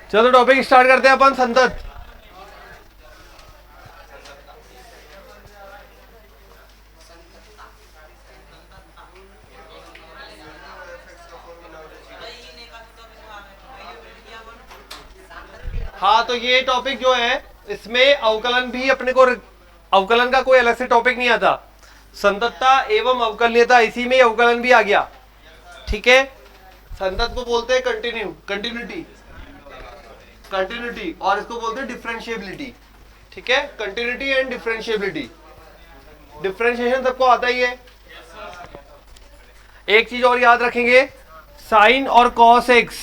चलो topic start करते हैं अपन। संतत। हाँ, तो ये टॉपिक जो है इसमें अवकलन भी अपने को, अवकलन का कोई अलग से टॉपिक नहीं आता। संततता एवं अवकलनीयता, इसी में अवकलन भी आ गया। ठीक है, संतत को बोलते हैं कंटिन्यूटी, और इसको बोलते हैं डिफरेंशिएबिलिटी। ठीक है, कंटिन्यूटी एंड डिफरेंशिएबिलिटी। डिफरेंशिएशन सबको आता ही है। एक चीज और याद रखेंगे, साइन और कॉस एक्स,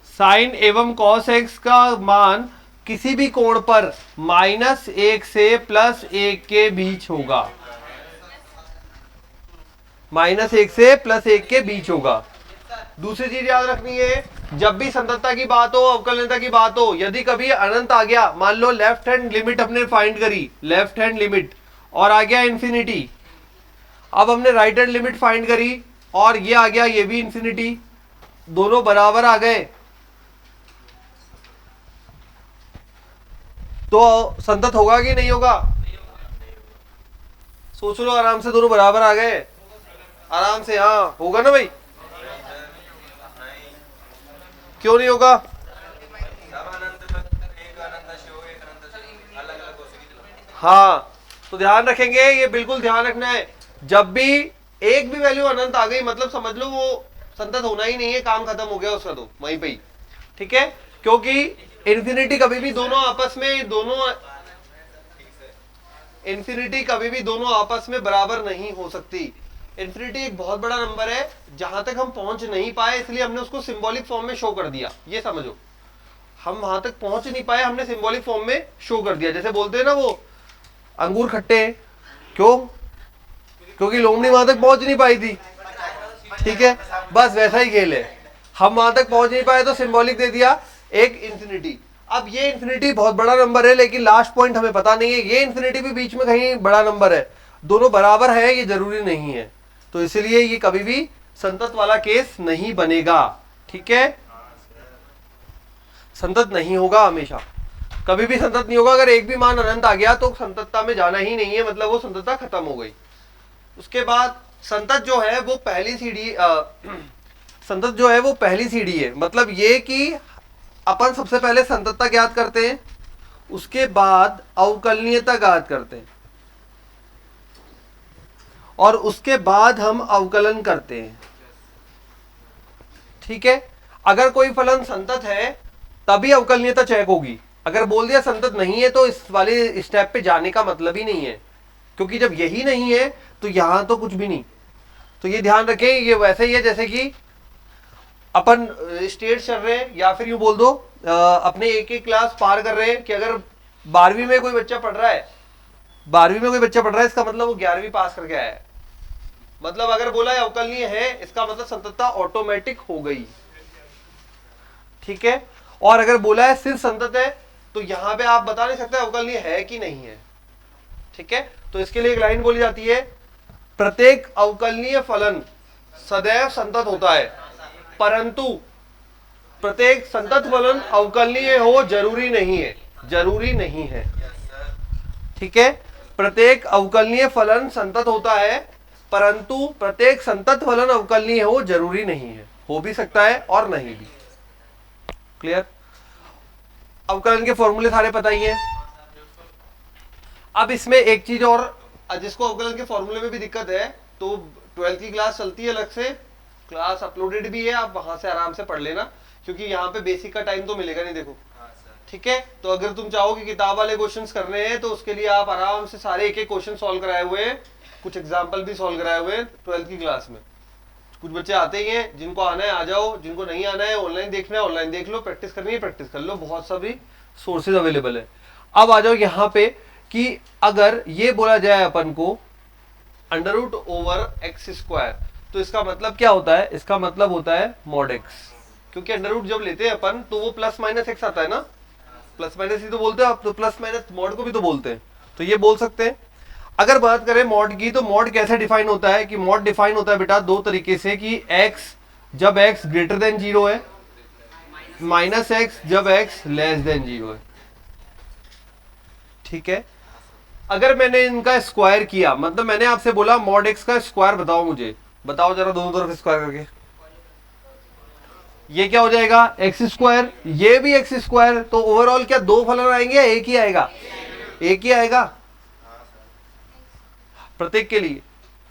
साइन एवं कॉस एक्स का मान किसी भी कोण पर -1 से +1 के बीच होगा। -1 से +1 के बीच होगा। दूसरी चीज याद रखनी है, जब भी संततता की बात हो, अवकलनीयता की बात हो, यदि कभी अनंत आ गया, मान लो लेफ्ट हैंड लिमिट हमने फाइंड करी, लेफ्ट हैंड लिमिट, और आ गया इंफिनिटी। अब हमने राइट हैंड लिमिट फाइंड करी और ये आ गया, ये भी इंफिनिटी, दोनों बराबर आ गए, तो संतत होगा कि नहीं होगा? सोच लो आराम से, दोनों बराबर आ गए आराम से। हाँ, होगा ना भाई? क्यों नहीं होगा? हाँ, तो ध्यान रखेंगे, ये बिल्कुल ध्यान रखना है। जब भी एक भी वैल्यू अनंत आ गई, मतलब समझ लो वो संतत होना ही नहीं है, काम खत्म हो गया उसका, तो वहीं पे ही। ठीक है, क्योंकि इन्फिनिटी कभी भी दोनों आपस में इन्फिनिटी कभी भी दोनों आपस में बराबर नहीं हो सकती। इन्फिनिटी एक बहुत बड़ा नंबर है, जहां तक हम पहुंच नहीं पाए, इसलिए हमने उसको सिंबॉलिक फॉर्म में शो कर दिया। ये समझो, हम वहां तक पहुंच नहीं पाए, हमने सिंबॉलिक फॉर्म में शो कर दिया। जैसे बोलते हैं ना, वो अंगूर खट्टे हैं, क्यों? क्योंकि लोमड़ी वहां तक पहुंच नहीं पाई थी। ठीक है, बस वैसा ही खेल है, हम वहां तक पहुंच नहीं पाए तो सिंबॉलिक दे दिया एक इंफिनिटी। अब ये इंफिनिटी बहुत बड़ा नंबर है, लेकिन लास्ट पॉइंट हमें पता नहीं है, ये इंफिनिटी भी बीच में कहीं बड़ा नंबर है, दोनों बराबर है ये जरूरी नहीं है, तो इसलिए ये कभी भी संतत वाला केस नहीं बनेगा। ठीक है, संतत नहीं होगा, हमेशा कभी भी संतत नहीं होगा। अगर एक भी मान अनंत आ गया तो संततता में जाना ही नहीं है, मतलब वो संततता खत्म हो गई। उसके बाद संतत जो है वो पहली सीढ़ी, संतत जो है वो पहली सीढ़ी है। मतलब ये कि अपन सबसे पहले संततता ज्ञात करते हैं, उसके बाद अवकलनीयता ज्ञात करते हैं, और उसके बाद हम अवकलन करते हैं। ठीक है, अगर कोई फलन संतत है तभी अवकलनीयता चेक होगी। अगर बोल दिया संतत नहीं है तो इस वाले स्टेप पे जाने का मतलब ही नहीं है, क्योंकि जब यही नहीं है तो यहां तो कुछ भी नहीं। तो ये ध्यान रखें, ये वैसे ही है जैसे कि अपन स्टेट चल रहे हैं, या फिर यूं बोल दो अपने एक एक क्लास पार कर रहे हैं, कि अगर 12वीं में कोई बच्चा पढ़ रहा है, 12वीं में कोई बच्चा पढ़ रहा है, इसका मतलब वो 11वीं पास करके आया है। मतलब अगर बोला है अवकलनीय है, इसका मतलब संततता ऑटोमेटिक हो गई। ठीक है, और अगर बोला है सिर्फ संतत है, तो यहां पे आप बता नहीं सकते अवकलनीय है कि नहीं है। ठीक है, तो इसके लिए एक लाइन बोली जाती है, प्रत्येक अवकलनीय फलन सदैव संतत होता है, परंतु प्रत्येक संतत फलन अवकलनीय हो जरूरी नहीं है, जरूरी नहीं है। ठीक है, प्रत्येक अवकलनीय फलन संतत होता है, परंतु प्रत्येक संतत फलन अवकलनीय हो जरूरी नहीं है, हो भी सकता है और नहीं भी। क्लियर? अवकलन के फॉर्मूले सारे पता ही है। अब इसमें एक चीज और, जिसको अवकलन के फॉर्मूले में भी दिक्कत है, तो 12th की क्लास चलती है अलग से, क्लास अपलोडेड भी है, आप वहां से आराम से पढ़ लेना, क्योंकि यहाँ पे बेसिक का टाइम तो मिलेगा नहीं। देखो, ठीक है, तो अगर तुम चाहो कि किताब वाले क्वेश्चंस करने हैं, तो उसके लिए आप आराम से सारे एक एक क्वेश्चन सॉल्व कराए हुए हैं, कुछ एग्जाम्पल भी सॉल्व कराए हुए हैं 12th की क्लास में। कुछ बच्चे आते ही हैं, जिनको आना है आ जाओ, जिनको नहीं आना है ऑनलाइन देखना है ऑनलाइन देख लो, प्रैक्टिस करनी है प्रैक्टिस कर लो, बहुत सारी सोर्सेज अवेलेबल है। अब आ जाओ यहाँ पे कि अगर ये बोला जाए अपन को √x², तो इसका मतलब क्या होता है? इसका मतलब होता है mod x, क्योंकि अंडर रूट जब लेते हैं अपन तो वो +-x आता है ना, प्लस-माइनस ही तो बोलते हैं आप, तो प्लस-माइनस मॉड को भी तो बोलते हैं, तो ये बोल सकते हैं। अगर बात करें मॉड की, तो मॉड कैसे डिफाइन होता है? कि मॉड डिफाइन होता है बेटा दो तरीके से, कि x जब x > 0 है, माइनस एक्स जब एक्स लेस देन 0 है। ठीक है, अगर मैंने इनका स्क्वायर किया, मतलब मैंने आपसे बोला मॉड एक्स का स्क्वायर बताओ मुझे, बताओ जरा दोनों तरफ स्क्वायर करके, ये क्या हो जाएगा एक्स स्क्वायर, ये भी एक्स स्क्वायर, तो ओवरऑल क्या दो फलन आएंगे या एक ही आएगा? एक ही आएगा प्रत्येक के लिए।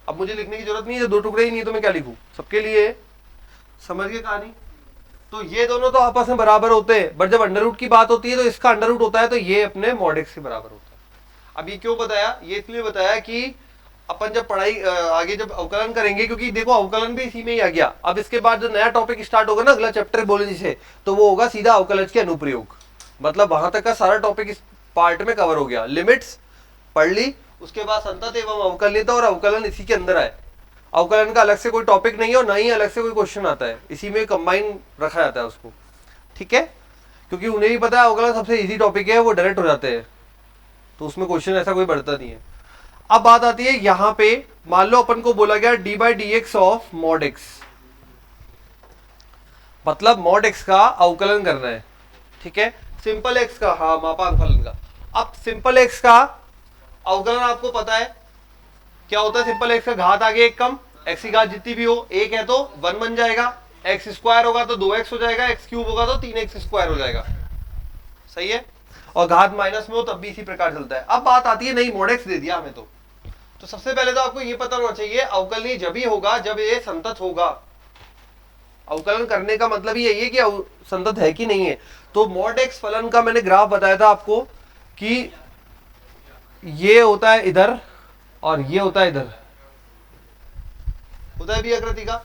अब मुझे लिखने की जरूरत नहीं है, दो टुकड़े ही नहीं है तो मैं क्या लिखूं, सबके लिए। समझ गए कहानी? तो ये दोनों तो आपस में बराबर होते हैं, बट जब अंडर रूट की बात होती है तो इसका अंडर रूट होता है, तो ये अपने मॉड एक्स के बराबर होता है। अब ये क्यों बताया? ये इसलिए बताया कि अपन जब पढ़ाई आगे जब अवकलन करेंगे, क्योंकि देखो अवकलन भी इसी में ही आ गया। अब इसके बाद जो नया टॉपिक स्टार्ट होगा ना अगला चैप्टर बोले जिसे, तो वो होगा सीधा अवकलज के अनुप्रयोग। मतलब वहां तक का सारा टॉपिक इस पार्ट में कवर हो गया। लिमिट्स पढ़ ली, उसके बाद संतत एवं अवकलनीयता और अवकलन इसी के अंदर आए। अवकलन का अलग से कोई टॉपिक नहीं है और ना ही अलग से कोई क्वेश्चन आता है, इसी में कंबाइन रखा जाता है उसको। ठीक है, क्योंकि उन्हें भी पता है अवकलन सबसे इजी टॉपिक है, वो डायरेक्ट हो जाते हैं, तो उसमें क्वेश्चन ऐसा कोई बढ़ता नहीं है। अब बात आती है यहां पे, मान लो अपन को बोला गया D by d x of mod x, मतलब मॉड एक्स का अवकलन करना है। ठीक है, सिंपल एक्स का, हाँ मापांक फलन का। अब सिंपल एक्स का अवकलन आपको पता है क्या होता है? सिंपल एक्स का घात आगे एक कम, एक्स की घात जितनी भी हो, एक है तो 1 बन जाएगा, एक्स स्क्वायर होगा तो 2x हो जाएगा, एक्स क्यूब होगा तो 3x स्क्वायर हो जाएगा। सही है, और घात माइनस में हो तब भी इसी प्रकार चलता है। अब बात आती है नहीं मॉड एक्स दे दिया हमें, तो सबसे पहले तो आपको ये पता होना चाहिए अवकलनीय जब ही होगा जब ये संतत होगा। अवकलन करने का मतलब ही यही है कि संतत है कि नहीं है। तो मॉड एक्स फलन का मैंने ग्राफ बताया था आपको कि ये होता है इधर और ये होता है इधर, होता है भी आकृति का।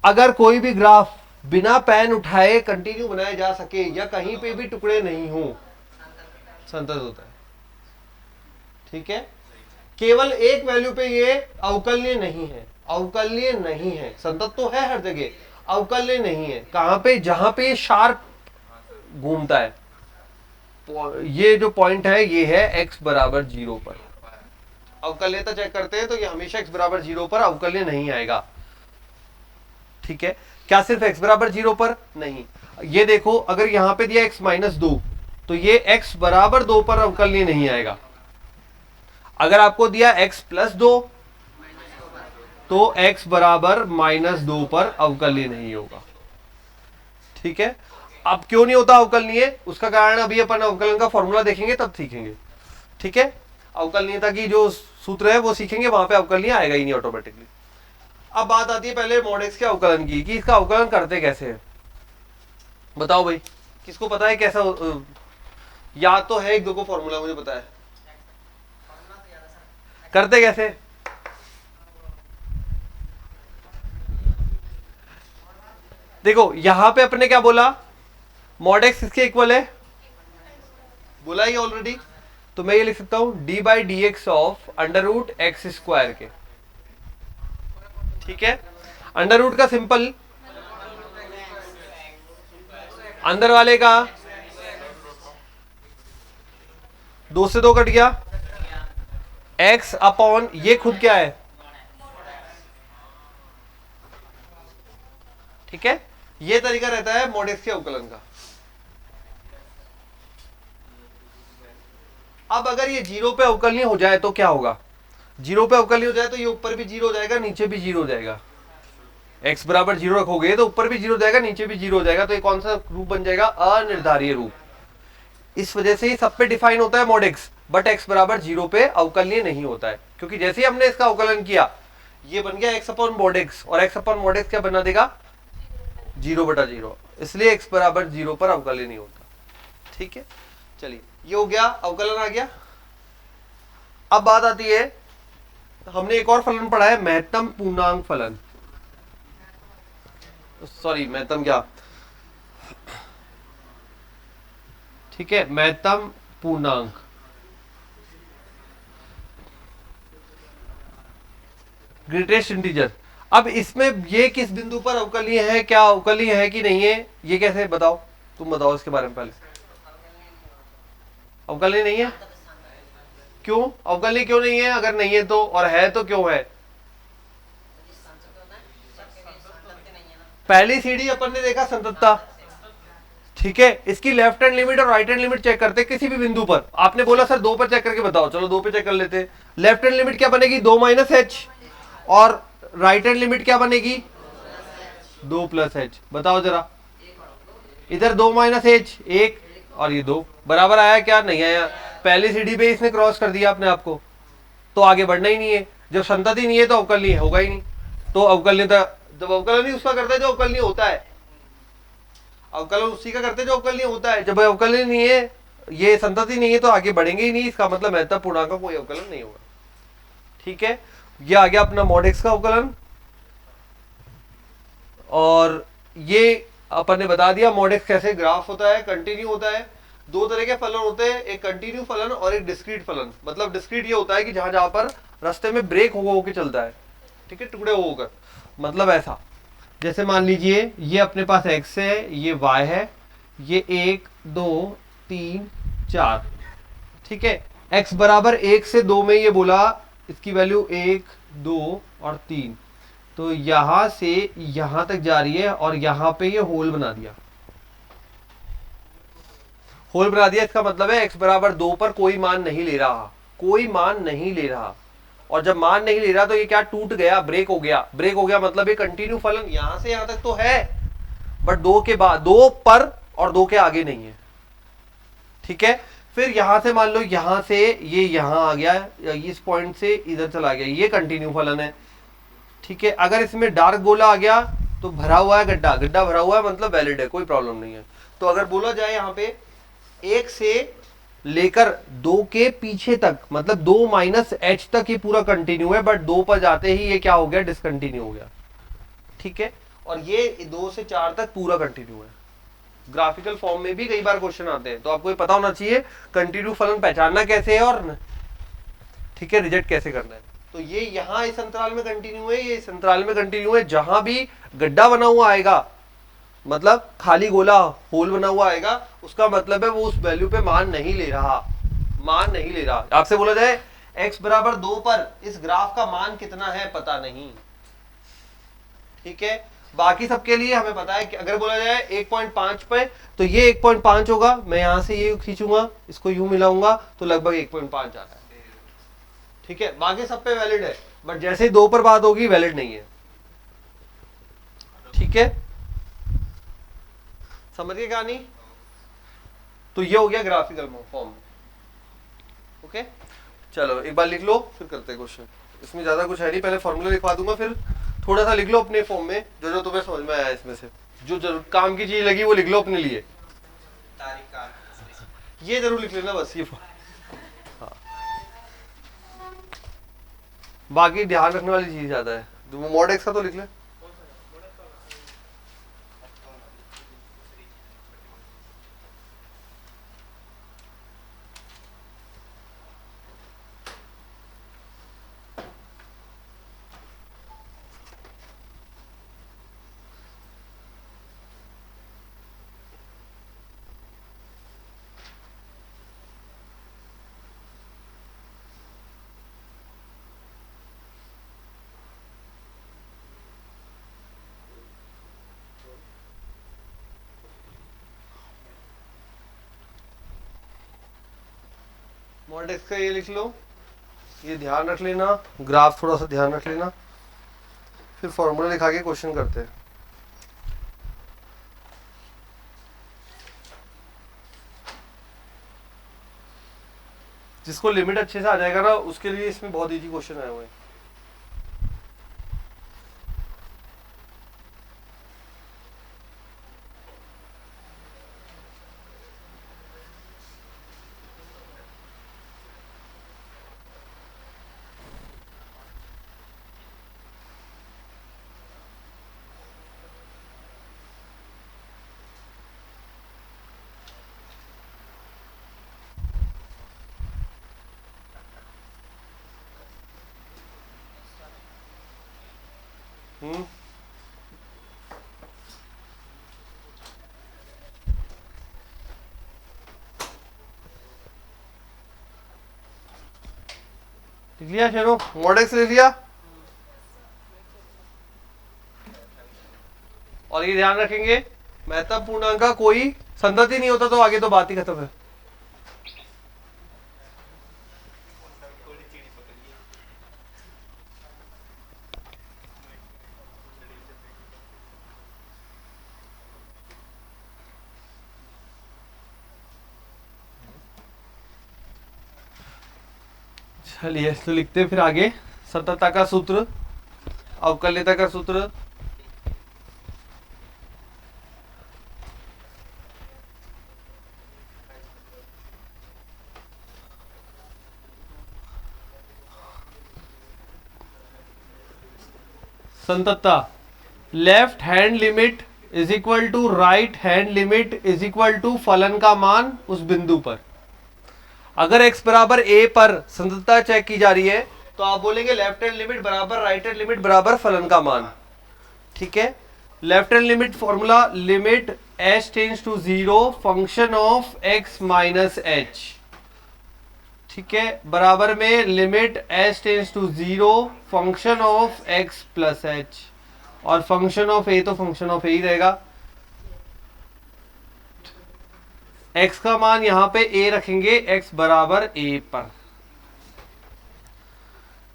अगर कोई भी ग्राफ बिना पेन उठाए कंटिन्यू बनाया जा सके या कहीं पे भी टुकड़े नहीं हो, संतत होता है। ठीक है, केवल एक वैल्यू पे ये अवकलनीय नहीं है, अवकलनीय नहीं है। संतत तो है हर जगह, अवकलनीय नहीं है। कहां पे? जहां पे शार्प घूमता है। ये जो पॉइंट है ये है x बराबर 0 पर। अवकलनीयता चेक करते हैं तो ये हमेशा x बराबर 0 पर अवकलनीय नहीं आएगा। ठीक है, क्या सिर्फ x बराबर 0 पर? नहीं, ये देखो अगर यहां पे दिया x माइनस 2 तो ये x बराबर 2 पर अवकलनीय नहीं आएगा। अगर आपको दिया x प्लस 2 तो x बराबर माइनस 2 पर अवकलनीय नहीं होगा। ठीक है, अब क्यों नहीं होता अवकलनीय, उसका कारण अभी अपन अवकलन का फॉर्मूला देखेंगे तब सीखेंगे। ठीक है, अवकलनीयता की जो सूत्र है वो सीखेंगे, वहां पे अवकलनीय आएगा ही नहीं ऑटोमेटिकली। अब बात आती है पहले मॉड एक्स के अवकलन की, कि इसका अवकलन करते कैसे है। बताओ भाई, किसको पता है कैसा? याद तो है एक दो को फॉर्मूला, मुझे पता है, करते कैसे? देखो यहां पे अपने क्या बोला, मॉड एक्स किसके इक्वल है, बोला ही ऑलरेडी। तो मैं ये लिख सकता हूं d by d x of under root x square के। ठीक है, अंडर रूट का सिंपल, अंदर वाले का 2 से 2 कट गया, x अपॉन ये खुद क्या है। ठीक है, ये तरीका रहता है मॉड एक्स के अवकलन का। अब अगर ये 0 पे अवकलनीय हो जाए तो क्या होगा? 0 पे अवकलनीय हो जाए तो ये ऊपर भी 0 हो जाएगा, नीचे भी 0 हो जाएगा। x बराबर 0 रखोगे तो ऊपर भी 0 हो जाएगा, नीचे भी 0 हो जाएगा, तो ये कौन सा रूप बन जाएगा? अनिर्धारीय रूप। इस वजह से ही सब पे डिफाइन होता है मॉड एक्स, बट x बराबर 0 पे अवकलनीय नहीं होता है, क्योंकि जैसे ही हमने इसका अवकलन किया ये बन गया x अपॉन मॉड एक्स, और x अपॉन मॉड एक्स क्या बना देगा? 0/0, इसलिए x बराबर 0 पर अवकलनीय नहीं होता। ठीक है, चलिए ये हो गया, अवकलन आ गया। अब बात आती है, हमने एक और फलन पढ़ा है, महत्तम पूर्णांक फलन। सॉरी, महत्तम क्या, ठीक है, महत्तम पूर्णांक। Greatest integer. अब इसमें ये किस बिंदु पर अवकलनीय है, क्या अवकलनीय है कि नहीं है, ये कैसे बताओ, तुम बताओ इसके बारे में पहले। अवकलनीय नहीं है, क्यों अवकलनीय क्यों नहीं है? अगर नहीं है तो, और है तो क्यों है? पहली सीढ़ी अपन ने देखा संततता, ठीक है, इसकी लेफ्ट हैंड लिमिट और राइट हैंड लिमिट चेक करते हैं किसी भी बिंदु पर। आपने बोला सर 2 पर चेक करके बताओ, चलो 2 पे चेक कर लेते हैं। लेफ्ट हैंड लिमिट क्या बनेगी 2 माइनस एच, और राइट हैंड लिमिट क्या बनेगी 2 प्लस एच। बताओ जरा, इधर 2 माइनस एच 1 और ये 2 बराबर आया क्या, नहीं आया। पहली सीढ़ी पे इसने क्रॉस कर दिया अपने आप को, तो आगे बढ़ना ही नहीं है। जब संतति नहीं है तो अवकलनीय होगा ही नहीं। तो अवकलनीयता, जब अवकलनीय उसका करते हैं जो अवकलनीय होता है, अवकलन उसी का करते हैं जो अवकलनीय होता है। जब अवकलनीय नहीं है, ये संतति नहीं है, तो आगे बढ़ेंगे ही नहीं। इसका मतलब महत्तम पूर्णांक का कोई अवकलन नहीं होगा। ठीक है, ये आ गया अपना मॉड एक्स का अवकलन। और ये अपन ने बता दिया मॉड एक्स कैसे ग्राफ होता है, कंटिन्यू होता है। दो तरह के फलन होते हैं, एक कंटिन्यू फलन और एक डिस्क्रीट फलन। मतलब डिस्क्रीट ये होता है कि जहां जहां पर रास्ते में ब्रेक होके चलता है, ठीक है, टुकड़े होकर। मतलब ऐसा, जैसे मान लीजिए ये अपने पास x है, ये y है, ये 1 2 3 4, ठीक है। x बराबर 1 से 2 में ये बोला इसकी वैल्यू 1 2 और 3, तो यहां से यहां तक जा रही है और यहां पे ये होल बना दिया, होल बना दिया। इसका मतलब है x बराबर 2 पर कोई मान नहीं ले रहा, कोई मान नहीं ले रहा। और जब मान नहीं ले रहा तो ये क्या टूट गया, ब्रेक हो गया। ब्रेक हो गया मतलब ये कंटिन्यू फलन यहां से यहां तक तो है, बट 2 के बाद, 2 पर और 2 के आगे नहीं है। ठीक है, फिर यहां से मान लो यहां से ये यहां आ गया, इस पॉइंट से इधर चला गया, ये कंटिन्यू फलन है। ठीक है, अगर इसमें डार्क गोला आ गया तो भरा हुआ है गड्ढा, गड्ढा भरा हुआ है मतलब वैलिड है, कोई प्रॉब्लम नहीं है। तो अगर बोला जाए यहाँ पे 1 से लेकर 2 के पीछे तक, मतलब 2 माइनस एच तक ये पूरा कंटिन्यू है, बट 2 पर जाते ही ये क्या हो गया, डिसकंटिन्यू हो गया। ठीक है, और ये 2 से 4 तक पूरा कंटिन्यू है। ग्राफिकल फॉर्म में भी कई बार क्वेश्चन आते हैं, तो आपको ये पता होना चाहिए कंटिन्यू फलन पहचानना कैसे है और ठीक है रिजेक्ट कैसे करना है। तो ये यहाँ इस अंतराल में कंटिन्यू है, ये इस अंतराल में कंटिन्यू है। जहां भी गड्ढा बना हुआ आएगा, मतलब खाली गोला होल बना हुआ आएगा, उसका मतलब है वो उस वैल्यू पे मान नहीं ले रहा, मान नहीं ले रहा। आपसे बोला जाए x बराबर 2 पर इस ग्राफ का मान कितना है, पता नहीं। ठीक है, बाकी सबके लिए हमें पता है कि अगर बोला जाए 1.5 पे तो ये 1.5 होगा। मैं यहां से ये खींचूंगा, इसको यूं मिलाऊंगा तो लगभग 1.5 जा रहा है। ठीक है, बाकी सब पे वैलिड है, बट जैसे ही 2 पर बात होगी वैलिड नहीं है। ठीक है, समझ गए कहानी। तो ये हो गया ग्राफिकल फॉर्म। ओके, चलो एक बार लिख लो फिर करते हैं क्वेश्चन। इसमें ज्यादा कुछ है नहीं, पहले फॉर्मूला लिखवा दूंगा, फिर थोड़ा सा लिख लो अपने फॉर्म में जो जो तुम्हें समझ में आया। इसमें से जो जरूर काम की चीज लगी वो लिख लो अपने लिए, ये जरूर लिख लेना बस। ये हाँ, बाकी ध्यान रखने वाली चीज ज्यादा है। तो मॉड एक्स का तो लिख ले। मॉड एक्स का ये लिख लो, ये ध्यान रख लेना, ग्राफ थोड़ा सा ध्यान रख लेना, फिर फॉर्मूला लिखा के क्वेश्चन करते हैं। जिसको लिमिट अच्छे से आ जाएगा ना, उसके लिए इसमें बहुत इजी क्वेश्चन आए हुए हैं। लिख लिया शेरो, मॉड एक्स लिख लिया। और ये ध्यान रखेंगे महत्तम पूर्णांक का कोई संतत ही नहीं होता तो आगे तो बात ही खत्म है। चलिए तो लिखते हैं फिर आगे। संततता का सूत्र, अवकल्यता का सूत्र, संततता left hand limit is equal to right hand limit is equal to फलन का मान उस बिंदु पर। अगर x बराबर a पर संततता चेक की जा रही है तो आप बोलेंगे लेफ्ट हैंड लिमिट बराबर राइट हैंड लिमिट बराबर फलन का मान। ठीक है, left hand limit formula limit h tends to 0 function of x minus h। ठीक है, बराबर में limit h tends to 0 function of x plus h, और फंक्शन ऑफ a तो फंक्शन ऑफ a ही रहेगा। x का मान यहां पे a रखेंगे x बराबर a पर।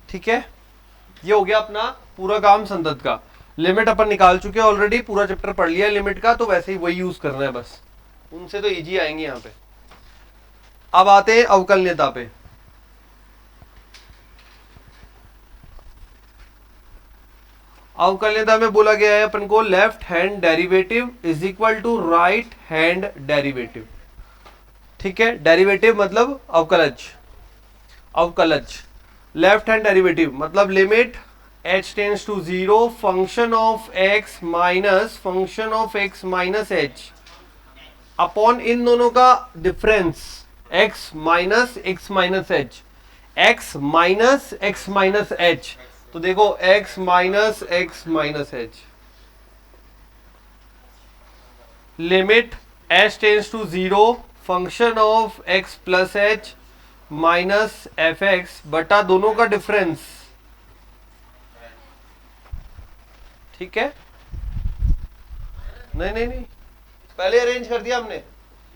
ठीक है, ये हो गया अपना पूरा काम संतत का। लिमिट अपन निकाल चुके हैं ऑलरेडी, पूरा चैप्टर पढ़ लिया लिमिट का, तो वैसे ही वही यूज करना है बस, उनसे तो इजी आएंगे यहां पे। अब आते हैं अवकलनीयता पे। अवकलनीयता में बोला गया है अपन को left hand derivative is equal to right hand derivative. ठीक है, डेरिवेटिव मतलब अवकलज, अवकलज। लेफ्ट हैंड डेरिवेटिव मतलब limit h tends to 0 function of x minus function of x minus h upon इन दोनों का difference x minus x minus h, x minus x minus h। तो देखो x minus x minus h limit h tends to 0 function of x plus h minus F x बटा दोनों का difference. ठीक है, नहीं नहीं नहीं, पहले अरेंज कर दिया हमने।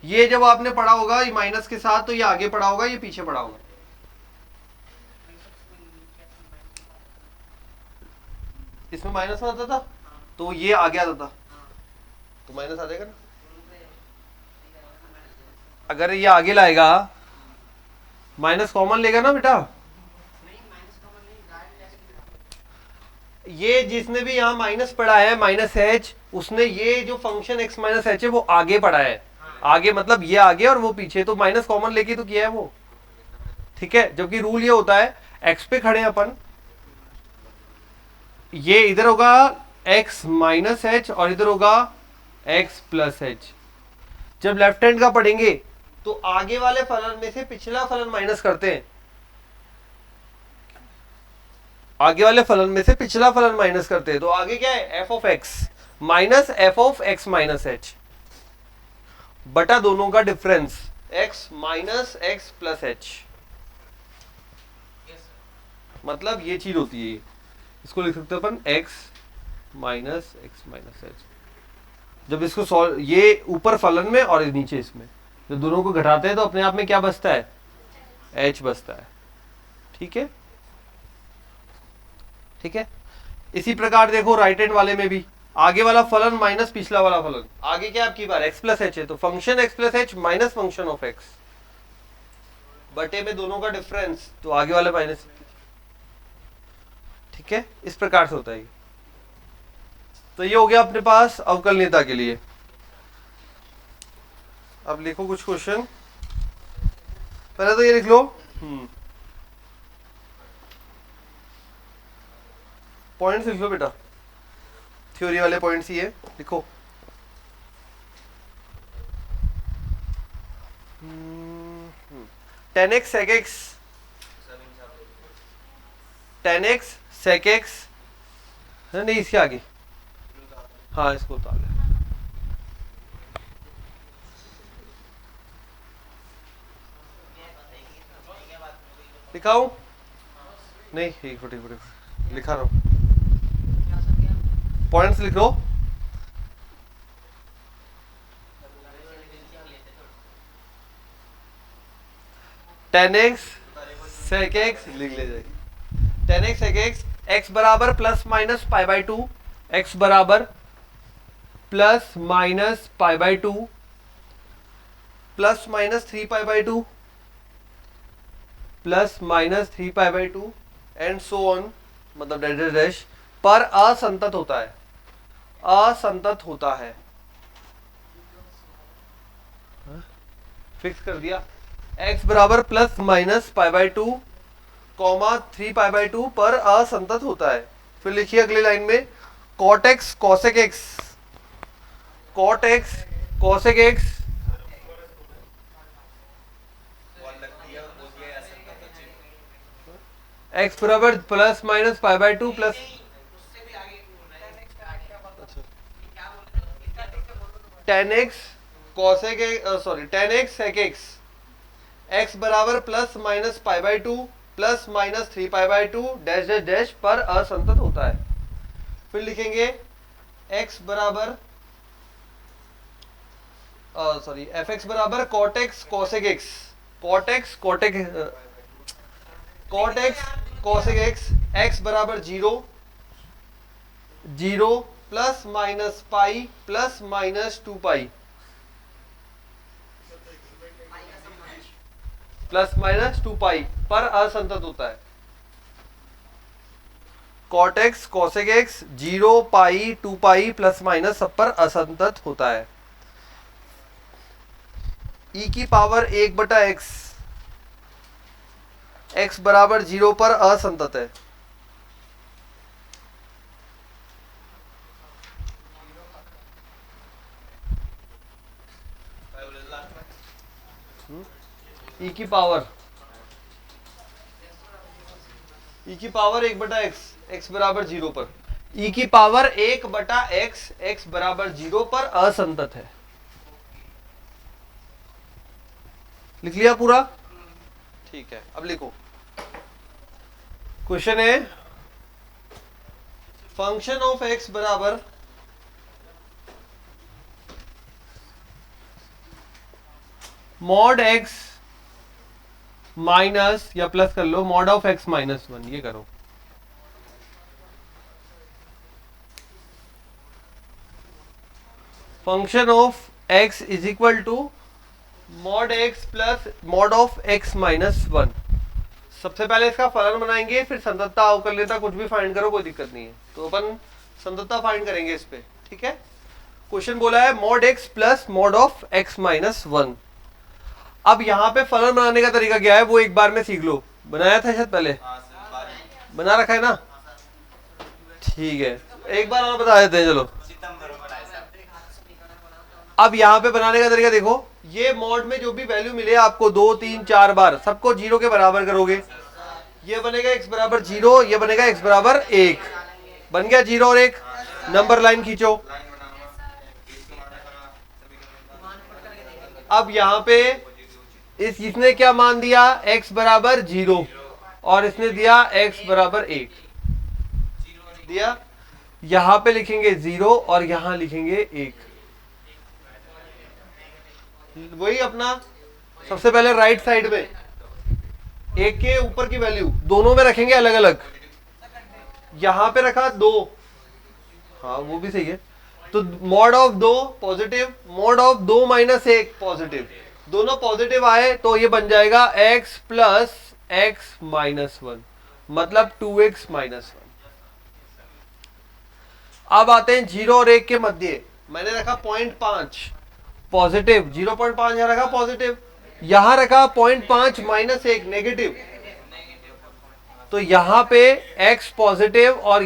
ये जब आपने पढ़ा होगा ये माइनस के साथ, तो ये आगे पढ़ा होगा, ये पीछे पढ़ा होगा। इसमें माइनस में आता था तो ये आगे आता था, तो माइनस आ जाएगा ना। अगर ये आगे लाएगा माइनस कॉमन लेगा ना बेटा। ये जिसने भी यहाँ माइनस पढ़ा है माइनस एच, उसने ये जो फंक्शन x माइनस एच है वो आगे पढ़ा है। आगे मतलब ये आगे और वो पीछे, तो माइनस कॉमन लेके तो किया है वो। ठीक है, जबकि रूल ये होता है x पे खड़े अपन, ये इधर होगा x माइनस एच और इधर होगा x प्लस एच। जब लेफ्ट हैंड का पढ़ेंगे तो आगे वाले फलन में से पिछला फलन माइनस करते हैं, आगे वाले फलन में से पिछला फलन माइनस करते हैं। तो आगे क्या है, f of x minus f of x minus h बटा दोनों का difference x minus x plus h। मतलब ये चीज होती है, इसको लिख सकते हैं अपन x minus x minus h। जब इसको सॉल्व, ये ऊपर फलन में और नीचे इसमें, जब दोनों को घटाते हैं तो अपने आप में क्या बचता है, h बचता है। ठीक है, ठीक है। इसी प्रकार देखो राइट हैंड वाले में भी आगे वाला फलन माइनस पिछला वाला फलन, आगे क्या आपकी बार x प्लस एच है, तो function x plus h minus function of x बटे में दोनों का डिफरेंस, तो आगे वाला माइनस। ठीक है, इस प्रकार से होता है। तो ये हो गया अपने पास अवकलनीयता के लिए। अब लिखो कुछ क्वेश्चन, पहले तो ये लिख लो पॉइंट्स लिख लो बेटा, थ्योरी वाले पॉइंट्स ही है, लिखो। Tan x sec x, tan x sec x नहीं, इसके आगे, हाँ इसको उतार ले। लिखाऊं नहीं, एक फुट लिखा रहा हूं, पॉइंट्स लिख लो। टेन एक्स सेक एक्स लिख ले जाएगी, tan x sec x, x बराबर plus minus pi by two, x बराबर plus minus pi by two, plus minus three pi by two, plus minus three pi by two and so on, मतलब dash dash पर असंतत होता है, असंतत होता है। Fix कर दिया, x बराबर plus minus pi by two comma three pi by two पर असंतत होता है। फिर लिखिए अगली लाइन में cot x cosec x, cot x cosec x x बराबर plus minus pi by two plus tan x cosec sorry tan x sec x, x बराबर plus minus pi by two plus minus three pi by two dash dash dash पर असंतत होता है। फिर लिखेंगे x बराबर sorry f x बराबर cot x cosec x, cot x कॉटेक cot x cosec x, x बराबर zero, zero plus minus pi plus minus two pi plus minus two pi पर असंतत होता है। Cot x cosec x zero pi two pi plus minus सब पर असंतत होता है। ई की पावर एक बटा एक्स, एक्स बराबर जीरो पर असंतत है। ई की पावर एक बटा एक्स, एक्स बराबर जीरो पर, ई की पावर एक बटा एक्स, एक्स बराबर जीरो पर असंतत है। लिख लिया पूरा? ठीक है, अब लिखो। क्वेश्चन है फंक्शन ऑफ एक्स बराबर मॉड एक्स माइनस या प्लस कर लो mod of x minus one, ये करो। Function of x is equal to mod x plus mod of x minus one. सबसे पहले इसका फलन बनाएंगे, फिर संततता अवकलनीयता कुछ भी फाइंड करो, कोई दिक्कत नहीं है। तो अपन संततता फाइंड करेंगे इस पे, ठीक है। क्वेश्चन बोला है mod x plus mod of x minus one. अब यहाँ पे फलन बनाने का तरीका क्या है वो एक बार में सीख लो। बनाया था शायद पहले, बना रखा है ना? ठीक है, एक बार और बता देते हैं, चलो। अब यहाँ पे बनाने का तरीका देखो, ये मॉड में जो भी वैल्यू मिले आपको 2 3 4 बार, सबको जीरो के बराबर करोगे। ये बनेगा x बराबर जीरो, ये बनेगा x बराबर एक, बन गया जीरो और एक। नंबर लाइन खींचो। अब यहाँ पे इसने क्या मान दिया, x बराबर जीरो, और इसने दिया x बराबर एक दिया। यहां पे लिखेंगे जीरो और यहां लिखेंगे एक। वही अपना सबसे पहले राइट साइड में एक के ऊपर की वैल्यू दोनों में रखेंगे अलग अलग। यहां पे रखा दो, हाँ वो भी सही है। तो मॉड ऑफ दो पॉजिटिव, मॉड ऑफ दो माइनस एक पॉजिटिव, दोनों पॉजिटिव आए तो ये बन जाएगा x plus x minus one, मतलब 2x माइनस वन। अब आते हैं जीरो और एक के मध्य, मैंने रखा 0.5 पॉजिटिव, 0.5 यहां रखा पॉजिटिव, यहां रखा 0.5 माइनस एक नेगेटिव। तो यहां पे x पॉजिटिव और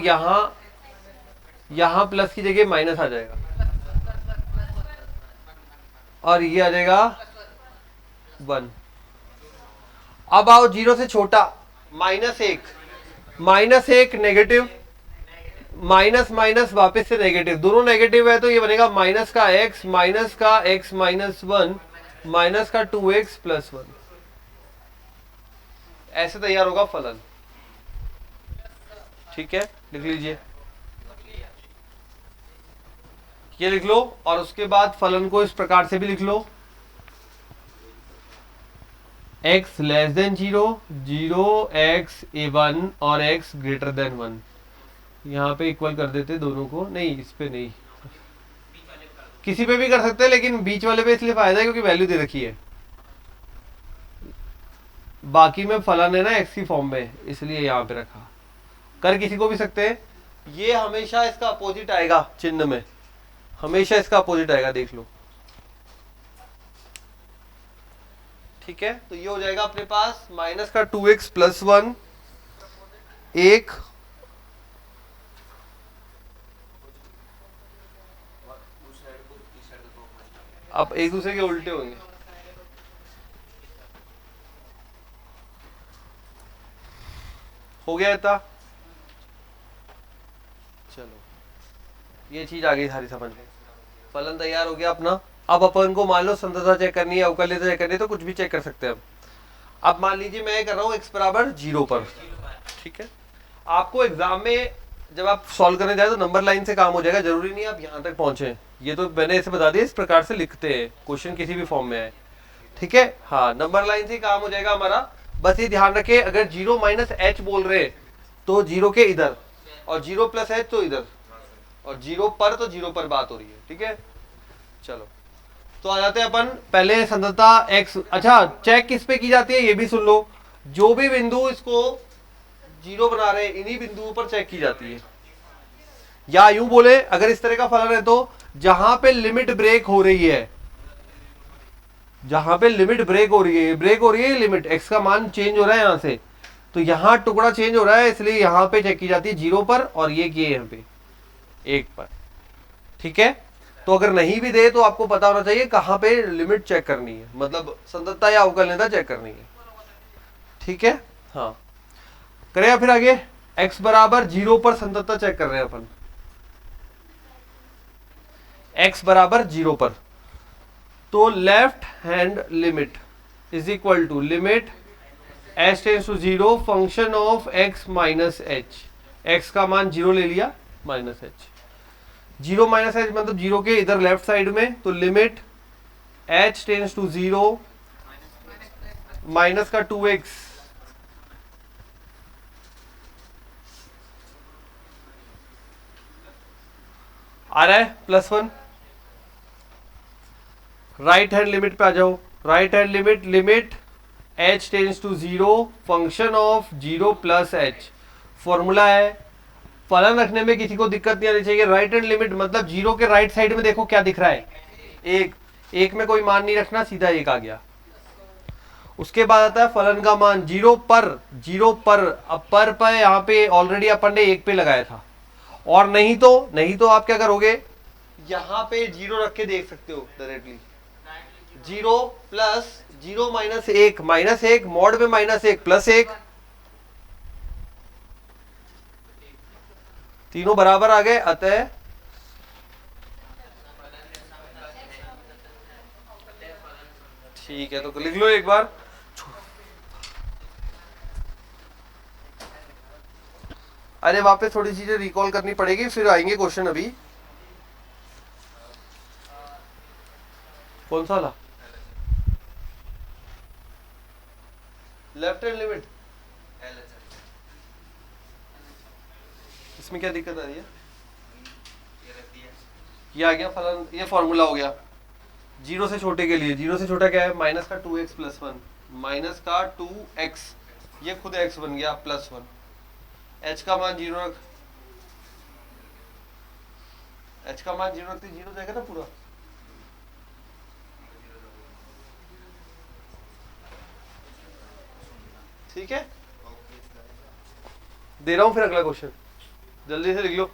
यहां प्लस की जगह माइनस आ जाएगा, और ये आ जाएगा 1। अब आओ जीरो से छोटा, माइनस एक नेगेटिव, माइनस माइनस वापस से नेगेटिव, दोनों नेगेटिव है तो ये बनेगा माइनस का x माइनस वन माइनस का 2x प्लस वन। ऐसे तैयार होगा फलन, ठीक है। लिख लीजिए, ये लिख लो, और उसके बाद फलन को इस प्रकार से भी लिख लो। x less than 0, 0 x a1 और x ग्रेटर देन 1। यहाँ पे इक्वल कर देते दोनों को, नहीं इस पे नहीं, किसी पे भी कर सकते हैं, लेकिन बीच वाले पे इसलिए फायदा है क्योंकि वैल्यू दे रखी है। बाकी में फलन है ना एक्स की फॉर्म में, इसलिए यहाँ पे रखा। कर किसी को भी सकते हैं। ये हमेशा इसका अपोजिट आएगा चिन्ह में, हमेशा इसका अपोजिट आएगा, देख लो। ठीक है, तो ये हो जाएगा अपने पास माइनस का 2x प्लस 1 एक, अब एक दूसरे के उल्टे होंगे। हो गया इतना, चलो ये चीज आ गई सारी समझ में। फलन तैयार हो गया अपना। अब अपन को मान लो संतता चेक करनी है, अवकल्यता चेक करनी है, तो कुछ भी चेक कर सकते हैं हम। अब मान लीजिए मैं कर रहा हूँ x बराबर 0 पर। ठीक है, आपको एग्जाम में जब आप सॉल्व करने जाए तो नंबर लाइन से काम हो जाएगा, जरूरी नहीं आप यहाँ तक पहुंचे। ये तो मैंने ऐसे बता दिया, इस प्रकार से लिखते हैं क्वेश्चन किसी भी फॉर्म में आए। ठीक है, हाँ नंबर लाइन से काम हो जाएगा हमारा। बस ये ध्यान रखे, अगर 0 माइनस एच बोल रहे तो 0 के इधर, और 0 प्लस एच तो इधर, और 0 पर तो 0 पर बात हो रही है। ठीक है, चलो तो आ जाते हैं अपन पहले संतता x। अच्छा, चेक किस पे की जाती है ये भी सुन लो। जो भी बिंदु इसको 0 बना रहे इन्हीं बिंदुओं पर चेक की जाती है। या यूं बोले, अगर इस तरह का फलन है तो जहां पे लिमिट ब्रेक हो रही है, जहां पे लिमिट ब्रेक हो रही है, ब्रेक हो रही है लिमिट, x का मान चेंज हो रहा है यहां से, तो यहां टुकड़ा चेंज हो रहा है, इसलिए यहां पे चेक की जाती है 0 पर, और ये किए यहां पे 1 पर। ठीक है, तो अगर नहीं भी दे तो आपको पता होना चाहिए कहां पे लिमिट चेक करनी है, मतलब संतता या अवकलनीयता चेक करनी है। ठीक है, हाँ करें फिर आगे। x बराबर 0 पर संतता चेक कर रहे हैं अपन, x बराबर 0 पर, तो left hand limit is equal to limit h tends to 0 function of x minus h. x का मान 0 ले लिया, माइनस एच, 0 माइनस एच मतलब 0 के इधर लेफ्ट साइड में, तो limit h tends to 0 minus का 2x आ रहा है प्लस 1। राइट हैंड लिमिट पे आ जाओ। Right hand limit, limit h tends to 0 function of 0 plus h. Formula है, फलन रखने में किसी को दिक्कत नहीं आनी चाहिए। राइट हैंड लिमिट मतलब 0 के राइट साइड में देखो क्या दिख रहा है, एक, एक में कोई मान नहीं रखना, सीधा 1 आ गया। उसके बाद आता है फलन का मान 0 पर, 0 पर, अब पर यहाँ पे ऑलरेडी अपन ने 1 पे लगाया था, और नहीं तो आप क्या करोगे, यहां पे 0 रख के देख सकते हो directly. 0 plus 0 minus 1, minus 1 mod में माइनस 1 प्लस 1, तीनों बराबर आ गए, अतः ठीक है। तो लिख लो एक बार, अरे वापस थोड़ी चीजें रिकॉल करनी पड़ेगी, फिर आएंगे क्वेश्चन। अभी कौन सा वाला, लेफ्ट हैंड लिमिट, इसमें क्या दिक्कत आ रही है, ये आ गया फलन, ये फॉर्मूला हो गया 0 से छोटे के लिए। 0 से छोटा क्या है, माइनस का 2x प्लस 1, माइनस का 2x, ये खुद x बन गया प्लस 1, h का मान 0 रख, h का मान 0 रखते 0 जाएगा ना पूरा। ठीक है, दे रहा हूं फिर अगला क्वेश्चन, जल्दी से लिख लो।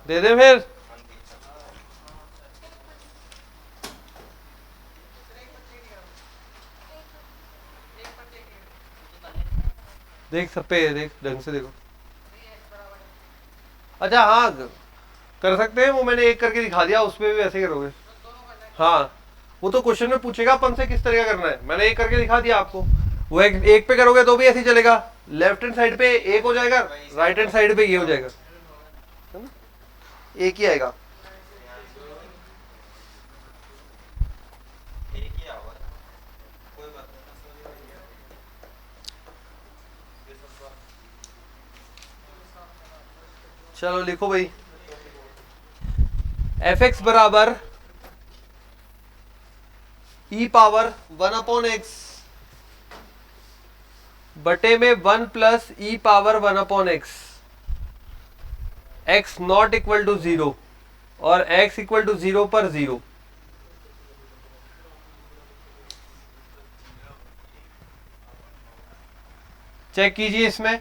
दे दे फिर, देख सब पे, देख ढंग से देखो। अच्छा हाँ कर सकते हैं, वो मैंने एक करके दिखा दिया, उसमें भी वैसे करोगे। हाँ वो तो क्वेश्चन में पूछेगा अपन से किस तरह का करना है, मैंने एक करके दिखा दिया आपको। वो एक पे करोगे तो भी ऐसे ही चलेगा, लेफ्ट हैंड साइड पे एक हो जाएगा, राइट हैंड साइड पे ये हो जाएगा, है ना? एक ही आएगा। चलो लिखो भाई, एफ एक्स बराबर ई पावर 1/x बटे में 1 plus e power 1/x, x not equal to 0 और x इक्वल टू 0 पर 0। चेक कीजिए, इसमें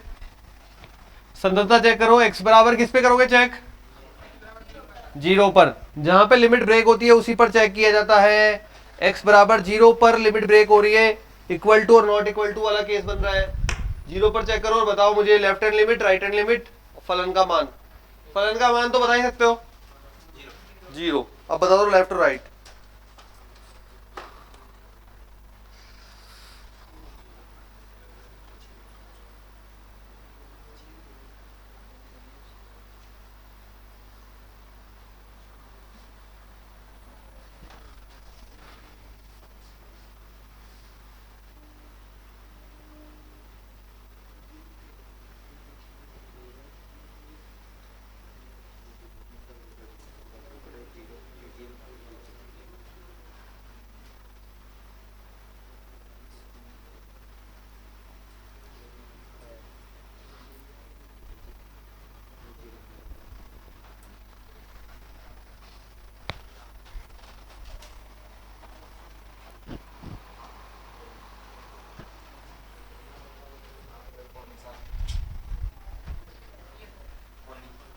संततता चेक करो। x बराबर किस पे करोगे चेक? 0 पर, जहां पे लिमिट ब्रेक होती है उसी पर चेक किया जाता है। x बराबर 0 पर लिमिट ब्रेक हो रही है, इक्वल टू और नॉट इक्वल टू वाला केस बन रहा है। 0 पर चेक करो और बताओ मुझे left hand limit, right hand limit, फलन का मान। फलन का मान तो बता ही सकते हो, 0। अब बता दो लेफ्ट और राइट।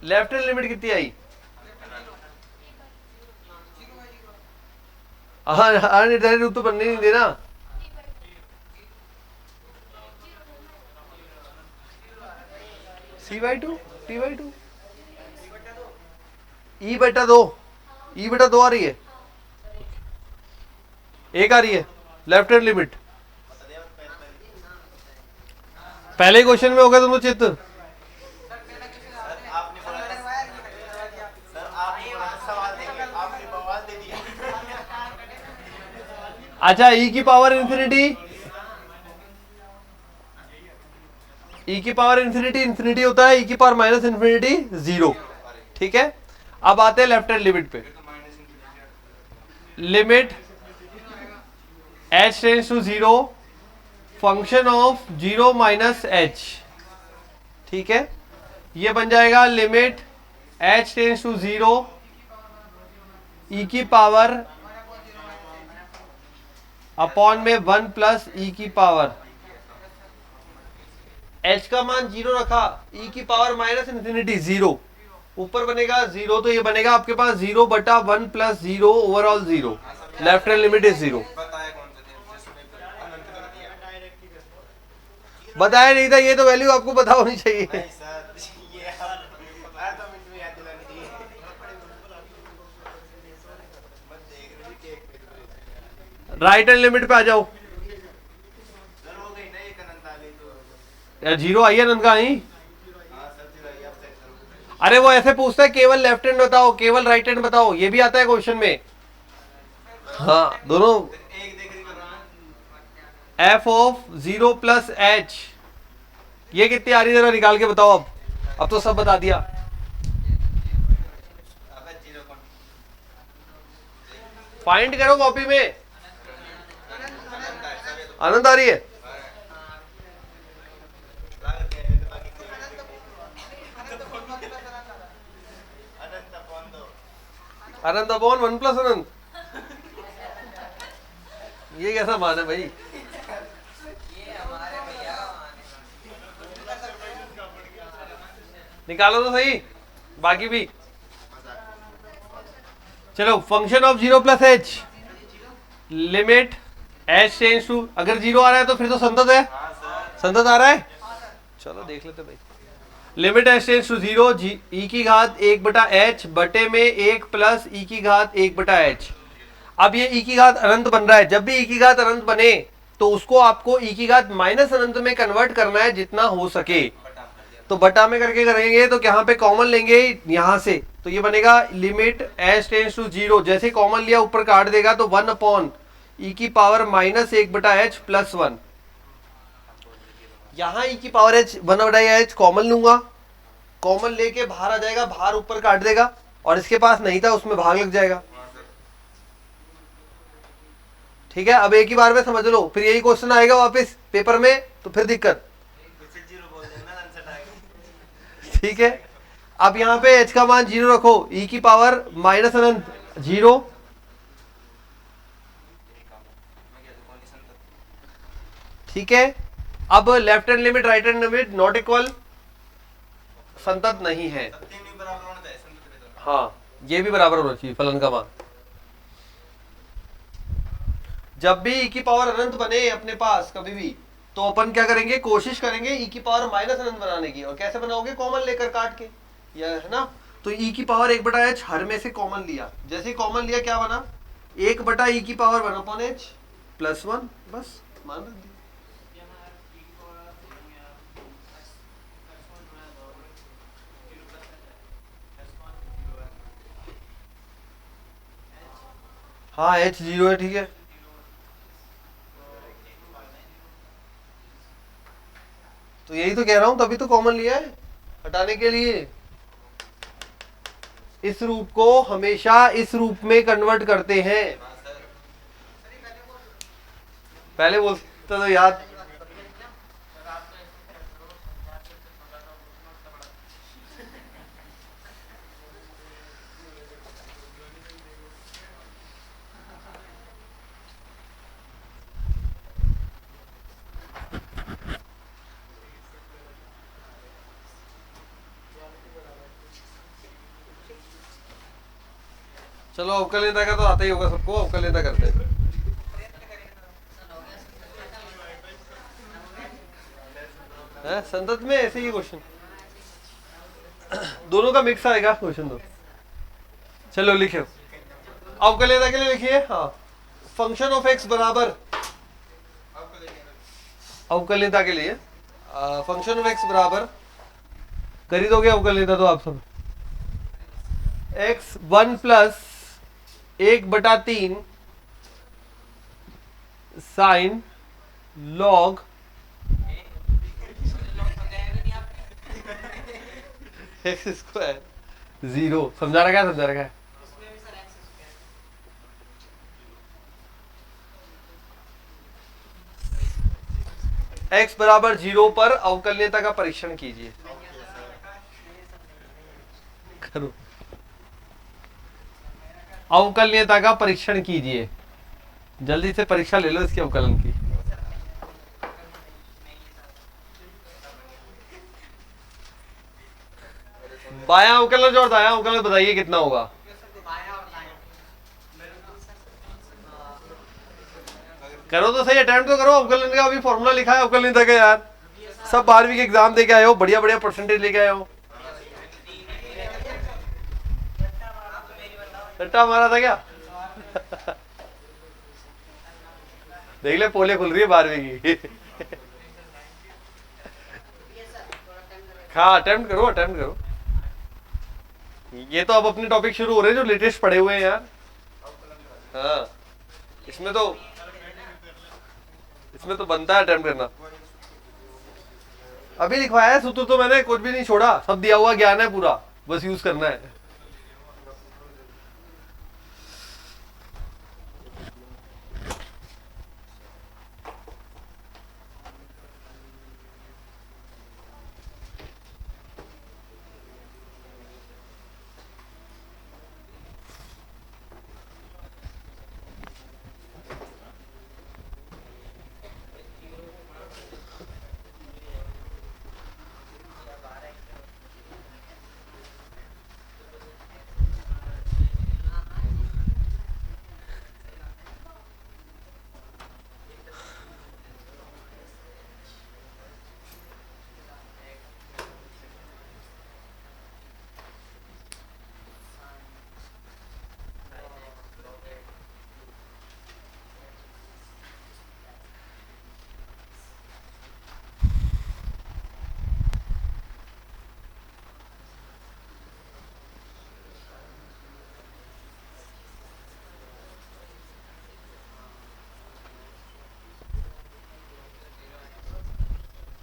लेफ्ट हैंड लिमिट कितनी आई? हाँ अनिर्धारित रूप तो बनने नहीं देना। c/2 t/2 e/2, e/2 आ रही है, एक आ रही है लेफ्ट हैंड लिमिट। पहले क्वेश्चन में हो गया दोनों चित्त। अच्छा e की पावर इंफिनिटी, e की पावर इंफिनिटी इंफिनिटी होता है, e की पावर माइनस इंफिनिटी 0। ठीक है, अब आते हैं लेफ्ट हैंड लिमिट पे। Limit h tends to 0 function of 0 minus h। ठीक है, ये बन जाएगा limit h tends to 0 e की पावर अपॉन में 1 प्लस e की पावर, h का मान 0 रखा, e की पावर माइनस इंफिनिटी 0, ऊपर बनेगा 0, तो ये बनेगा आपके पास 0/1 plus 0 overall 0। Left hand limit is 0। बताया नहीं था, ये तो वैल्यू आपको पता होनी चाहिए। राइट हैंड लिमिट पे आ जाओ। यार 0 आई है अनंत का ही। अरे वो ऐसे पूछता है केवल लेफ्ट हैंड बताओ, केवल राइट हैंड बताओ, ये भी आता है क्वेश्चन में। हाँ दोनों। f ऑफ 0 प्लस h, ये कितनी आ रही है जरा निकाल के बताओ। अब तो सब बता दिया। फाइंड करो कॉपी में। अनंत आ रही है। अनंत अपॉन 1 प्लस अनंत, ये कैसा मान है भाई? निकालो तो सही, बाकी भी। चलो function of 0 plus h, limit h tends to, अगर 0 आ रहा है तो फिर तो संतत है, संतत आ रहा है। चलो देख लेते भाई। Limit h tends to zero, e की घात 1/h बटे में 1 प्लस ई की घात 1/h। अब ये ई की घात अनंत बन रहा है, जब भी ई की घात अनंत बने तो उसको आपको ई की घात माइनस अनंत में कन्वर्ट करना है जितना हो सके। तो बटा में करके करेंगे तो यहाँ पे कॉमन लेंगे यहां से, तो ये बनेगा limit h tends to zero, जैसे कॉमन लिया ऊपर काट देगा तो 1/e⁻⁻1 प्लस 1। यहां ई की पावर h 1/h कॉमन लूंगा, कॉमन लेके बाहर आ जाएगा, बाहर ऊपर काट देगा और इसके पास नहीं था उसमें भाग लग जाएगा। ठीक है, अब एक ही बार में समझ लो, फिर यही क्वेश्चन आएगा वापस पेपर में तो फिर दिक्कत। ठीक है, अब यहां पे h का मान 0 रखो, e की पावर माइनस अनंत 0। ठीक है, अब left hand limit right hand limit not equal, संतत नहीं है। हाँ, ये भी बराबर होना चाहिए फलन का मान। जब भी e की पावर अनंत बने अपने पास कभी भी, तो अपन क्या करेंगे, कोशिश करेंगे e की पावर माइनस अनंत बनाने की। और कैसे बनाओगे, कॉमन लेकर काट के, या है ना। तो e की पावर 1/h हर में से कॉमन लिया, जैसे कॉमन लिया क्या बना, 1/e की पावर 1/h प्लस 1, बस मान रख दिया। हाँ h 0 है, ठीक है। तो यही तो कह रहा हूं, तभी तो कॉमन लिया है हटाने के लिए। इस रूप को हमेशा इस रूप में कन्वर्ट करते हैं। पहले बोलते तो याद, चलो अवकलनीयता का तो आता ही होगा सबको, अवकलनीयता करते हैं। संतत में ऐसे ही क्वेश्चन दोनों का मिक्स आएगा क्वेश्चन दो। चलो लिखो, अवकलनीयता के लिए लिखिए। हाँ, फंक्शन ऑफ एक्स बराबर, अवकलनीयता के लिए फंक्शन ऑफ एक्स बराबर कर ही दोगे अवकलनीयता तो आप सब, x 1 plus 1/3 sign log x square 0। समझा रखा है, समझा रखा है। x बराबर 0 पर अवकलनीयता का परीक्षण कीजिए। करो, अवकलनीयता का परीक्षण कीजिए, जल्दी से परीक्षा ले लो इसके अवकलन की। बायां अवकलन और दायां अवकलन बताइए कितना होगा। करो तो सही, अटेम्प्ट तो करो। अवकलन का अभी फॉर्मूला लिखा है अवकलनीयता का यार, सब 12वीं के एग्जाम दे के आए हो, बढ़िया बढ़िया परसेंटेज लेके आए हो। रट्टा मारा था क्या? देख ले, पोले खुल रही है 12वीं की। हाँ, अटेम्प्ट करो, अटेम्प्ट करो। ये तो अब अपने टॉपिक शुरू हो रहे हैं जो लेटेस्ट पढ़े हुए हैं यार। हाँ, इसमें तो बनता है अटेम्प्ट करना। अभी लिखवाया है सूत्र तो मैंने, कुछ भी नहीं छोड़ा, सब दिया हुआ ज्ञान है पूरा, बस यूज करना है।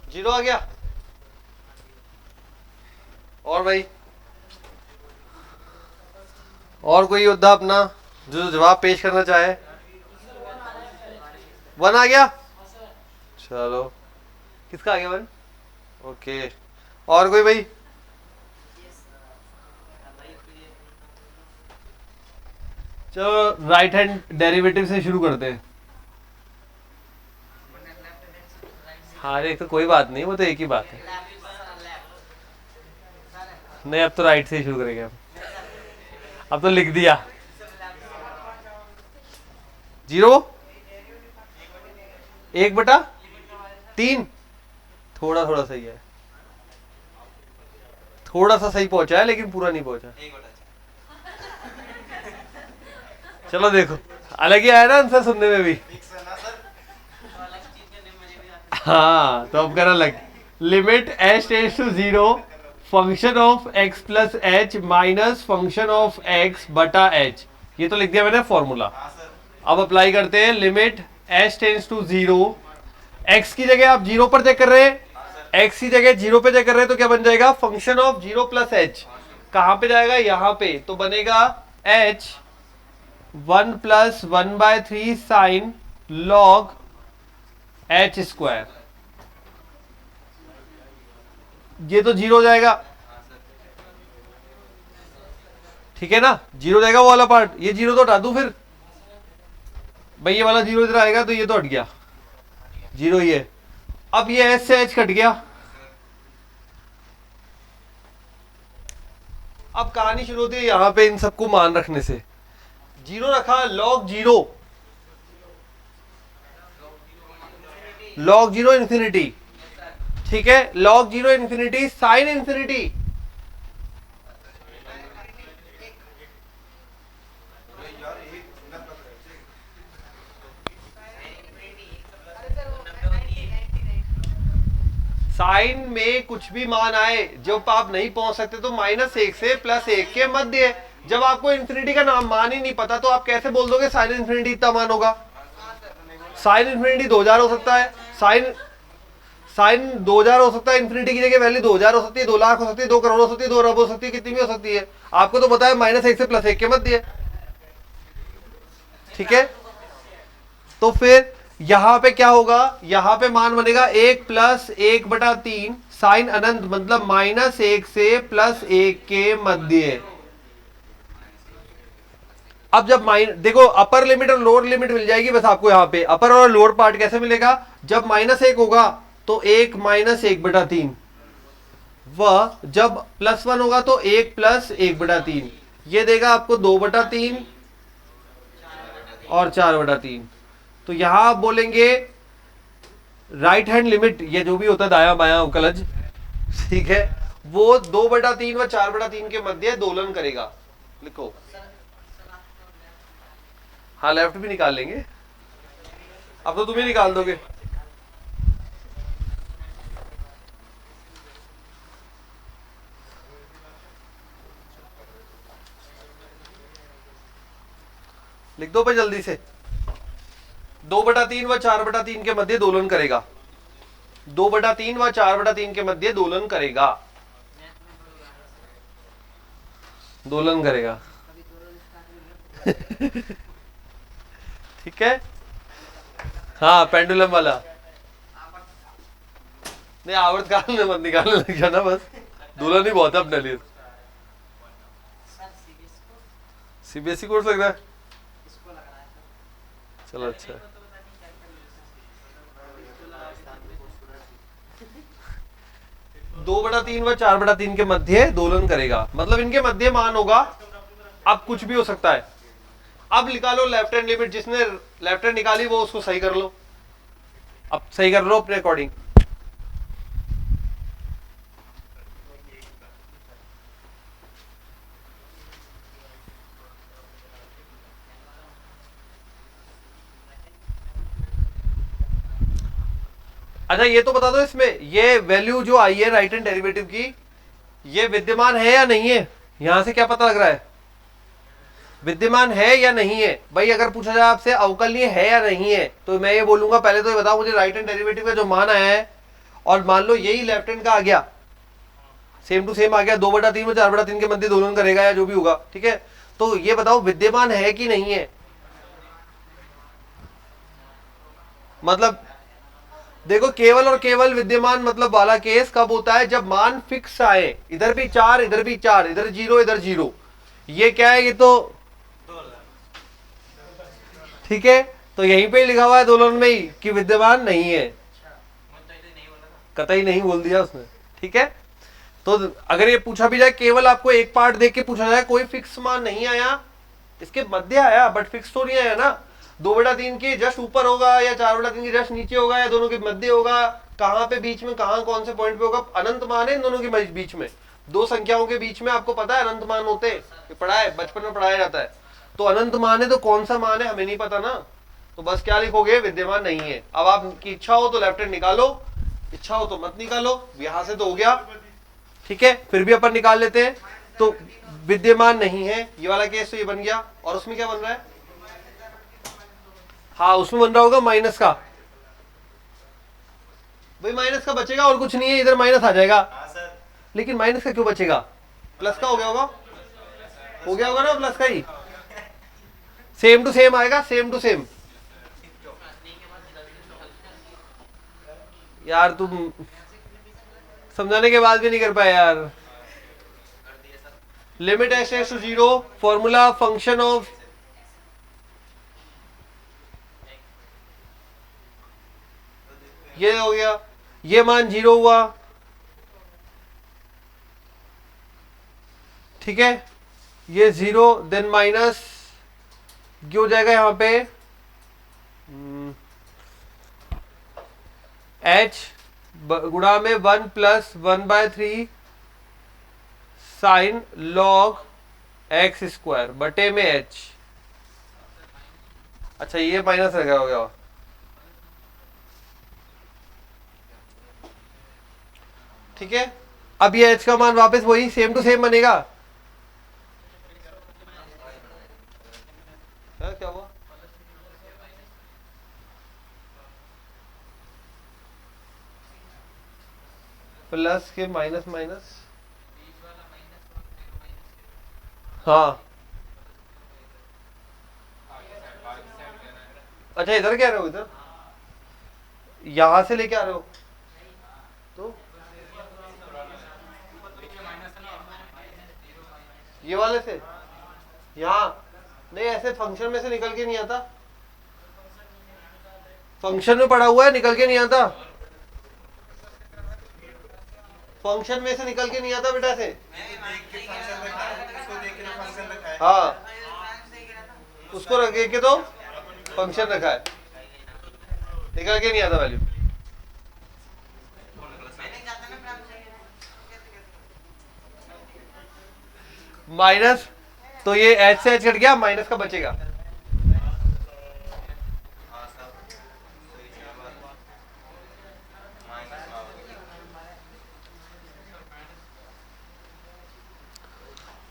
जीरो आ गया। और भाई और कोई योद्धा अपना जो जवाब पेश करना चाहे? वन आ गया, चलो किसका आ गया वन? ओके, और कोई भाई? चलो राइट हैंड डेरिवेटिव से शुरू करते हैं। हाँ एक तो कोई बात नहीं, वो तो एक ही बात है। नहीं अब तो राइट से ही शुरू करेंगे हम, अब तो लिख दिया। जीरो, एक बटा तीन, थोड़ा थोड़ा सही है, थोड़ा सा सही पहुंचा है लेकिन पूरा नहीं पहुंचा। चलो देखो अलग ही आया ना आंसर सुनने में भी। हाँ तो अब करना लग, limit h tends to zero function of x plus h minus function of x बटा एच। ये तो लिख दिया मैंने फॉर्मूला। अब अप्लाई करते हैं, limit h tends to zero, x की जगह आप जीरो पर चेक कर रहे हैं, एक्स की जगह जीरो पे चेक कर रहे हैं, तो क्या बन जाएगा function of zero plus H. कहां पे जाएगा? यहां पे, तो बनेगा H 1 plus 1/3 sign log H square. ये तो जीरो हो जाएगा, ठीक है ना, जीरो जाएगा वो वाला पार्ट, ये जीरो तो हटा दूं फिर भाई, ये वाला जीरो इधर आएगा तो ये तो हट गया, जीरो ही है। अब ये एच से एच कट गया। अब कहानी शुरू होती है यहां पे इन सबको मान रखने से। जीरो रखा, log zero, log zero infinity, ठीक है, log zero infinity sine infinity, sine में कुछ भी मान आए जब आप नहीं पहुंच सकते तो -1 से +1 के मध्य। जब आपको इन्फिनिटी का नाम मान ही नहीं पता तो आप कैसे बोल दोगे साइन इन्फिनिटी इतना मान होगा? साइन इन्फिनिटी 2000 हो सकता है, साइन 2000 हो सकता है, इन्फिनिटी की जगह वैल्यू 2000 हो सकती है, 2 लाख हो सकती है, 2 करोड़ हो सकती है, 2 अरब हो सकती है, कितनी भी हो सकती है। आपको तो पता है -1 से +1 के मध्य, ठीक है। तो फिर यहां पे क्या होगा? यहां पे मान बनेगा 1 + 1/3 साइन अनंत, मतलब -1 से +1 के मध्य। अब जब देखो अपर लिमिट और लोअर लिमिट मिल जाएगी बस आपको। यहां पे अपर और लोअर पार्ट कैसे मिलेगा? जब -1 होगा तो 1 - 1/3, वह जब +1 होगा तो 1 + 1/3, ये देगा आपको 2/3 और 4/3। तो यहां आप बोलेंगे राइट हैंड लिमिट, ये जो भी होता है दाया बाया अवकलज, ठीक है, वो 2/3 व 4/3 के मध्य दोलन करेगा। लिखो, हाँ लेफ्ट भी निकाल लेंगे, अब तो तुम ही निकाल दोगे। लिख दो भाई जल्दी से, 2/3 व 4/3 के मध्य दोलन करेगा, 2/3 व 4/3 के मध्य दोलन करेगा, दोलन करेगा ठीक है। हाँ पेंडुलम वाला नहीं, आवर्तकाल में मत निकालने लग जाना, बस दोलन ही बहुत है अपने लिए। सीबीएसई कोर्स लग रहा है, चलो अच्छा है। दो बटा तीन व 4/3 के मध्य दोलन करेगा, मतलब इनके मध्य मान होगा। अब कुछ भी हो सकता है। अब निकालो लेफ्ट हैंड लिमिट, जिसने लेफ्ट हैंड निकाली वो उसको सही कर लो, अब सही कर लो अपने अकॉर्डिंग। अच्छा ये तो बता दो, इसमें ये वैल्यू जो आई है राइट हैंड डेरिवेटिव की, ये विद्यमान है या नहीं है? यहां से क्या पता लग रहा है? विद्यमान है या नहीं है? भाई अगर पूछा जाए आपसे अवकलनीय है या नहीं है, तो मैं ये बोलूंगा पहले तो ये बताओ मुझे राइट हैंड डेरिवेटिव का जो मान आया है और मान लो यही लेफ्ट हैंड का आ गया, सेम टू सेम आ गया, 2/3 में 4/3 के मध्य दोलन करेगा या जो भी होगा, ठीक है। तो ये बताओ विद्यमान है कि नहीं है। मतलब देखो केवल और केवल विद्यमान मतलब वाला केस कब होता है, जब मान फिक्स आए, इधर भी 4 इधर भी 4, इधर 0 इधर 0, ये क्या है, ये तो ठीक है। तो यहीं पे लिखा हुआ है दोलन में ही कि विद्यमान नहीं है, कतई नहीं बोल दिया उसने, ठीक है। तो अगर ये पूछा भी जाए, केवल आपको एक पार्ट देख के पूछा जाए, कोई फिक्स मान नहीं आया, इसके मध्य आया बट फिक्स तो नहीं आया ना, 2/3 के जस्ट ऊपर होगा या 4/3 के जस्ट नीचे होगा या दोनों के मध्य होगा, कहां पे बीच में, कहां कौन से पॉइंट पे होगा, अनंत मान है इन दोनों के बीच में, दो संख्याओं के बीच में, आपको पता है अनंत मान होते हैं, पढ़ा है बचपन में पढ़ाया जाता है। तो अनंत मान है तो कौन सा मान है हमें नहीं पता ना, तो बस क्या लिखोगे, विद्यमान नहीं है। अब आपकी इच्छा हो तो लेफ्ट हैंड निकालो, इच्छा हो तो मत निकालो, यहां से तो हो गया, ठीक है, फिर भी अपन निकाल लेते हैं। तो विद्यमान नहीं है ये वाला केस, तो ये बन गया, और उसमें क्या बन रहा है, हाँ उसमें बन रहा होगा माइनस का, भाई माइनस का बचेगा और कुछ नहीं है, इधर माइनस आ जाएगा, लेकिन माइनस का क्यों बचेगा, प्लस का हो गया होगा, हो गया होगा ना प्लस का ही, सेम टू सेम आएगा, सेम टू सेम। यार तुम समझाने के बाद भी नहीं कर पाए यार। Limit s tends to 0, formula function of ये हो गया, ये मान 0 हुआ, ठीक है, ये 0 देन माइनस क्या हो जाएगा यहां पे, h गुणा में 1 + 1/3 साइन log x² बटे में h। अच्छा ये माइनस रह गया, हो गया, ठीक है। अब ये h का मान वापस वही सेम टू सेम बनेगा, क्या हुआ, प्लस के माइनस माइनस, हाँ अच्छा इधर क्या रहे हो, इधर यहां से लेके आ रहे हो, तो ये वाले से यहाँ नहीं, ऐसे फंक्शन में से निकल के नहीं आता, फंक्शन में पड़ा हुआ है निकल के नहीं आता, फंक्शन में से निकल के नहीं आता बेटा से, हाँ उसको रख के तो फंक्शन रखा है, निकल के नहीं आता वैल्यू, माइनस, तो ये h से h कट गया, माइनस का बचेगा,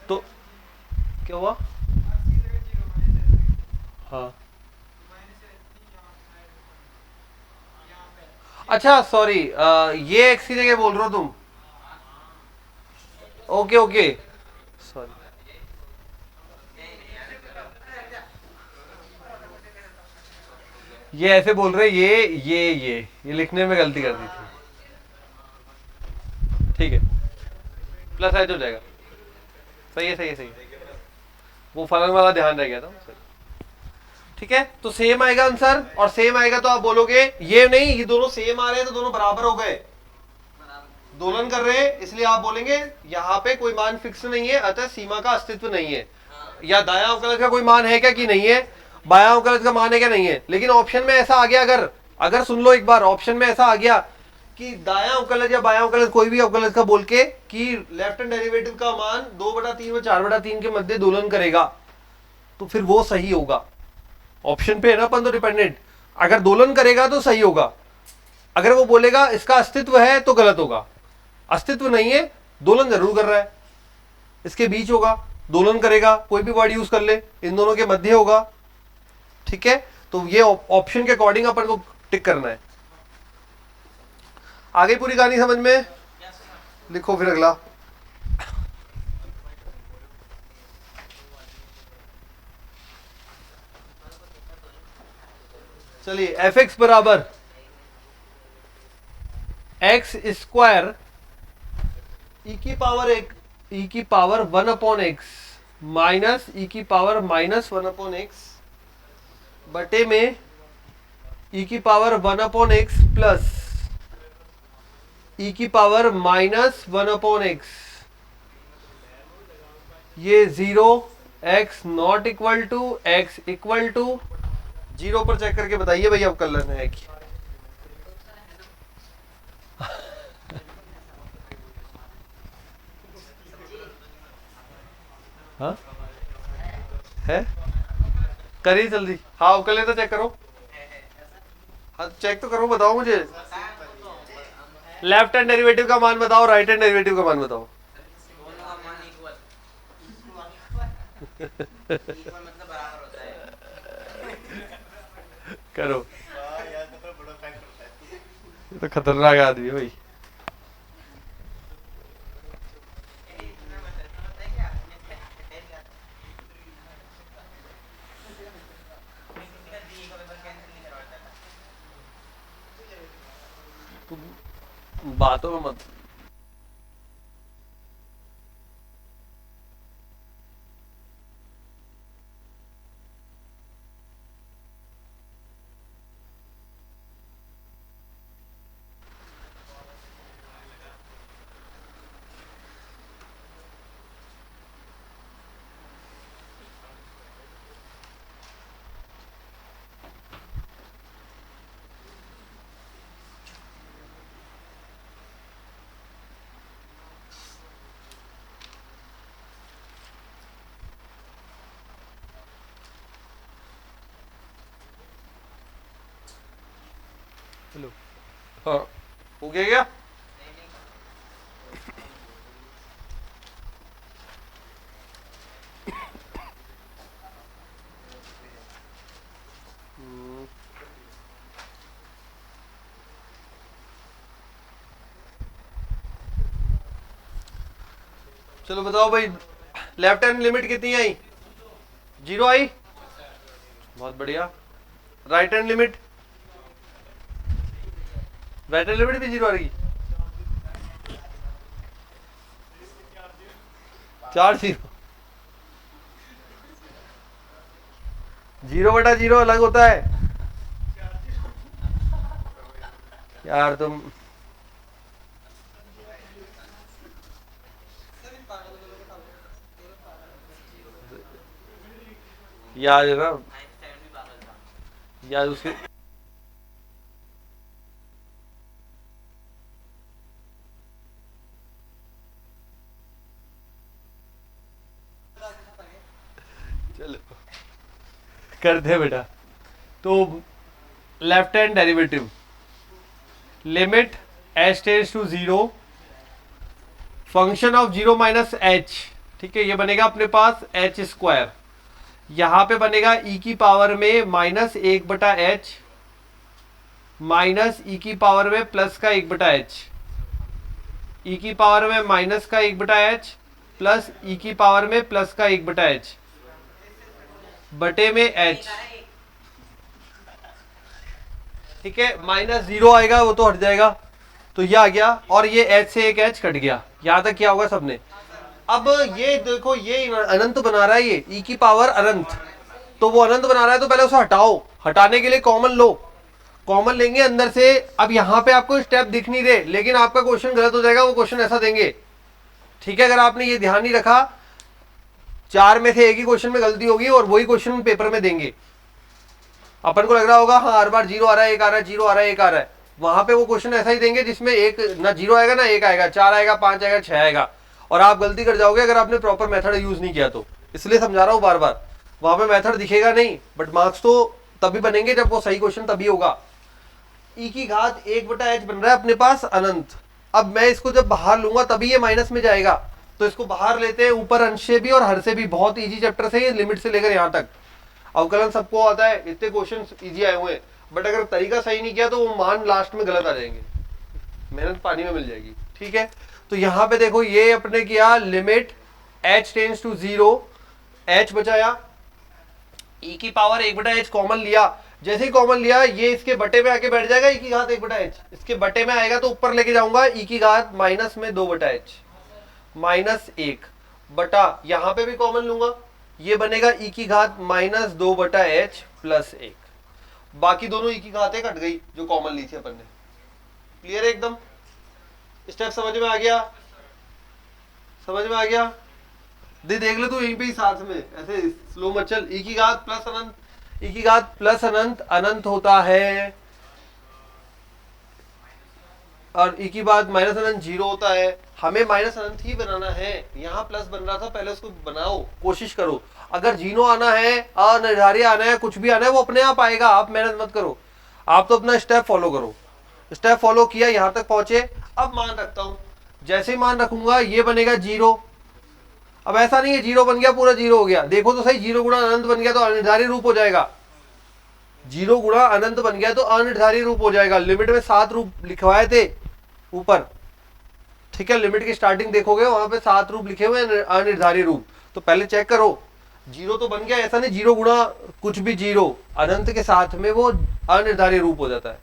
तो क्या हुआ, हाँ अच्छा सॉरी, ये x की जगह बोल रहे हो तुम, ओके ओके सॉरी, ये ऐसे बोल रहे, ये लिखने में गलती कर दी थी, ठीक है, प्लस h हो जाएगा, सही है सही है सही है, वो फलन वाला ध्यान रह गया था, ठीक है। तो सेम आएगा आंसर, और सेम आएगा तो आप बोलोगे ये नहीं, ये दोनों सेम आ रहे हैं तो दोनों बराबर हो गए, दोलन कर रहे हैं, इसलिए आप बोलेंगे यहाँ पे कोई मान फिक्स नहीं है, अतः सीमा का अस्तित्व नहीं है, या दायां अवकलज का कोई मान है क्या कि नहीं है, बायां अवकलज का मान है क्या नहीं है, लेकिन ऑप्शन में ऐसा आ गया, अगर सुन लो एक बार, ऑप्शन में ऐसा आ गया कि दायां अवकलज या बायां अवकलज कोई भी अवकलज का बोल के कि लेफ्ट हैंड डेरिवेटिव का मान 2/3 व 4/3 के मध्य दोलन करेगा, तो फिर वो सही होगा, ऑप्शन पे है ना अपन तो डिपेंडेंट, अगर दोलन करेगा तो सही होगा, अगर वो बोलेगा इसका अस्तित्व है तो गलत होगा, अस्तित्व नहीं है दोलन जरूर कर रहा है, इसके बीच होगा, दोलन करेगा, कोई भी वर्ड यूज कर ले, इन दोनों के मध्य होगा, ठीक है। तो ये ऑप्शन के अकॉर्डिंग अपन को टिक करना है। आ गई पूरी कहानी समझ में? लिखो फिर अगला। चलिए एफ एक्स बराबर एक्स स्क्वायर ई की पावर 1 अपॉन एक्स माइनस ई की पावर माइनस 1 अपॉन एक्स बटे में ई की power 1 upon x plus e की पावर माइनस 1 अपॉन एक्स, ये 0 x not equal to x equal to 0 पर चेक करके बताइए भाई अब कर लेना है कि हाँ है, करिए जल्दी। हाँ कर लेता, चेक करो। हाँ चेक तो करो, बताओ मुझे। लेफ्ट हैंड डेरिवेटिव का मान बताओ, राइट हैंड डेरिवेटिव का मान बताओ। करो, ये तो खतरनाक आदमी है भाई। बातों में मत। चलो हाँ हो गया क्या? चलो बताओ भाई, लेफ्ट हैंड लिमिट कितनी आई? 0 आई, बहुत बढ़िया। Right hand limit, right hand limit भी 0 आ रही, 4 0। 0 बटा 0 अलग होता है यार तुम। याद है ना, याद उसके चलो करते हैं बेटा। तो left hand derivative limit h tends to 0 function of 0 minus h, ठीक है, ये बनेगा अपने पास एच स्क्वायर, यहां पे बनेगा ई की पावर में माइनस 1 बटा एच माइनस ई की पावर में प्लस का 1 बटा एच, ई की पावर में माइनस का 1 बटा एच प्लस ई की पावर में प्लस का 1 बटा एच बटे में एच, ठीक है। माइनस 0 आएगा वो तो हट जाएगा, तो ये आ गया और ये एच से एक एच कट गया। यहां तक क्या होगा सबने? अब ये देखो, ये अनंत बना रहा है, ये ई की पावर अनंत, तो वो अनंत बना रहा है तो पहले उसे हटाओ। हटाने के लिए कॉमन लो, कॉमन लेंगे अंदर से। अब यहां पे आपको स्टेप दिख नहीं रहे, लेकिन आपका क्वेश्चन गलत हो जाएगा, वो क्वेश्चन ऐसा देंगे, ठीक है। अगर आपने ये ध्यान नहीं रखा, 4 में से एक ही क्वेश्चन में गलती होगी और वही क्वेश्चन पेपर में देंगे। अपन को लग रहा होगा हाँ हर बार 0 आ रहा है, 1 आ रहा है, 0 आ रहा है, 1 आ रहा है, वहां पे वो क्वेश्चन ऐसा ही देंगे जिसमें एक ना 0 आएगा ना 1 आएगा, 4 आएगा, 5 आएगा, 6 आएगा, और आप गलती कर जाओगे अगर आपने प्रॉपर मेथड यूज नहीं किया तो। इसलिए समझा रहा हूं बार बार, वहां पे मेथड दिखेगा नहीं, बट मार्क्स तो तभी बनेंगे जब वो सही क्वेश्चन तभी होगा। ई की घात 1 बटा एच बन रहा है अपने पास अनंत। अब मैं इसको जब बाहर लूंगा तभी ये माइनस में जाएगा, तो इसको बाहर लेते हैं, ऊपर अंश से भी और हर से भी। बहुत इजी चैप्टर से, ये लिमिट से लेकर यहाँ तक अवकलन सबको आता है, इतने क्वेश्चन इजी आए हुए हैं, बट अगर तरीका सही नहीं किया तो वो मान लास्ट में गलत आ जाएंगे। मेहनत पानी में मिल जाएगी। ठीक है, तो यहां पे देखो ये अपने किया limit h tends to 0, h बचाया, e की पावर 1/h कॉमन लिया, जैसे ही कॉमन लिया ये इसके बटे में आके बैठ जाएगा, e की घात 1/h इसके बटे में आएगा तो ऊपर लेके जाऊंगा, e की घात माइनस में 2/h माइनस 1 बटा, यहां पे भी कॉमन लूंगा, ये बनेगा e की घात माइनस 2/h प्लस 1, बाकी दोनों e की घातें कट गई जो कॉमन ली थी अपन ने। क्लियर है एकदम? स्टेप समझ में आ गया? समझ में आ गया? देख ले तू यहीं पे ही साथ में, ऐसे स्लो मत चल। e की घात प्लस अनंत, e की घात प्लस अनंत अनंत होता है, और e की बात माइनस अनंत 0 होता है। हमें माइनस अनंत ही बनाना है, यहाँ प्लस बन रहा था पहले, उसको बनाओ, कोशिश करो। अगर जीरो आना है, अनिर्धारित आना है, कुछ भी आना है, वो अपने आप आएगा, आप मेहनत मत करो, आप तो अपना स्टेप फॉलो करो। स्टेप फॉलो किया, यहां तक पहुंचे, अब मान रखता हूं, जैसे ही मान रखूंगा ये बनेगा 0। अब ऐसा नहीं है 0 बन गया पूरा 0 हो गया, देखो तो सही, 0 गुणा अनंत बन गया तो अनिर्धारित रूप हो जाएगा, 0 गुणा अनंत बन गया तो अनिर्धारित रूप हो जाएगा। लिमिट में 7 रूप लिखवाए थे ऊपर, ठीक है, लिमिट की स्टार्टिंग देखोगे वहां पे 7 रूप लिखे हुए हैं अनिर्धारित रूप, तो पहले चेक करो 0 तो बन गया, ऐसा नहीं 0 गुणा कुछ भी 0 अनंत के साथ में वो अनिर्धारित रूप हो जाता है।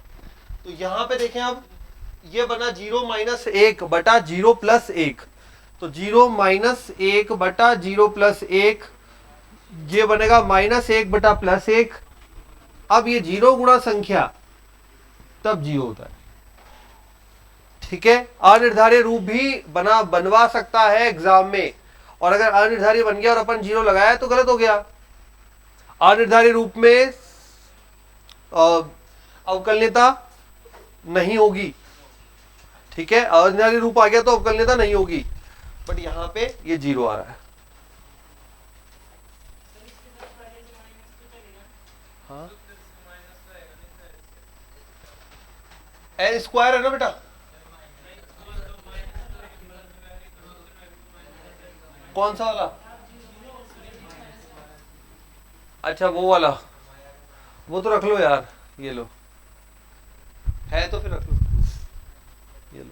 तो यहां पे देखें, अब ये बना 0 माइनस 1 बटा 0 प्लस 1, तो 0 माइनस 1 बटा 0 प्लस 1, ये बनेगा माइनस 1 बटा प्लस 1। अब ये 0 गुणा संख्या तब 0 होता है। ठीक है, अनिर्धारित रूप भी बनवा सकता है एग्जाम में, और अगर अनिर्धारित बन गया और अपन 0 लगाया तो गलत हो गया। अनिर्धारित रूप में अवकलनीयता नहीं होगी, ठीक है, अनिर्धारित रूप आ गया तो अवकलनीयता नहीं होगी, बट यहां पे ये 0 आ रहा है। हाँ, एल स्क्वायर है ना बेटा, कौन सा वाला? अच्छा वो वाला, वो तो रख लो यार, ये लो, है तो फिर रख लो, ये लो।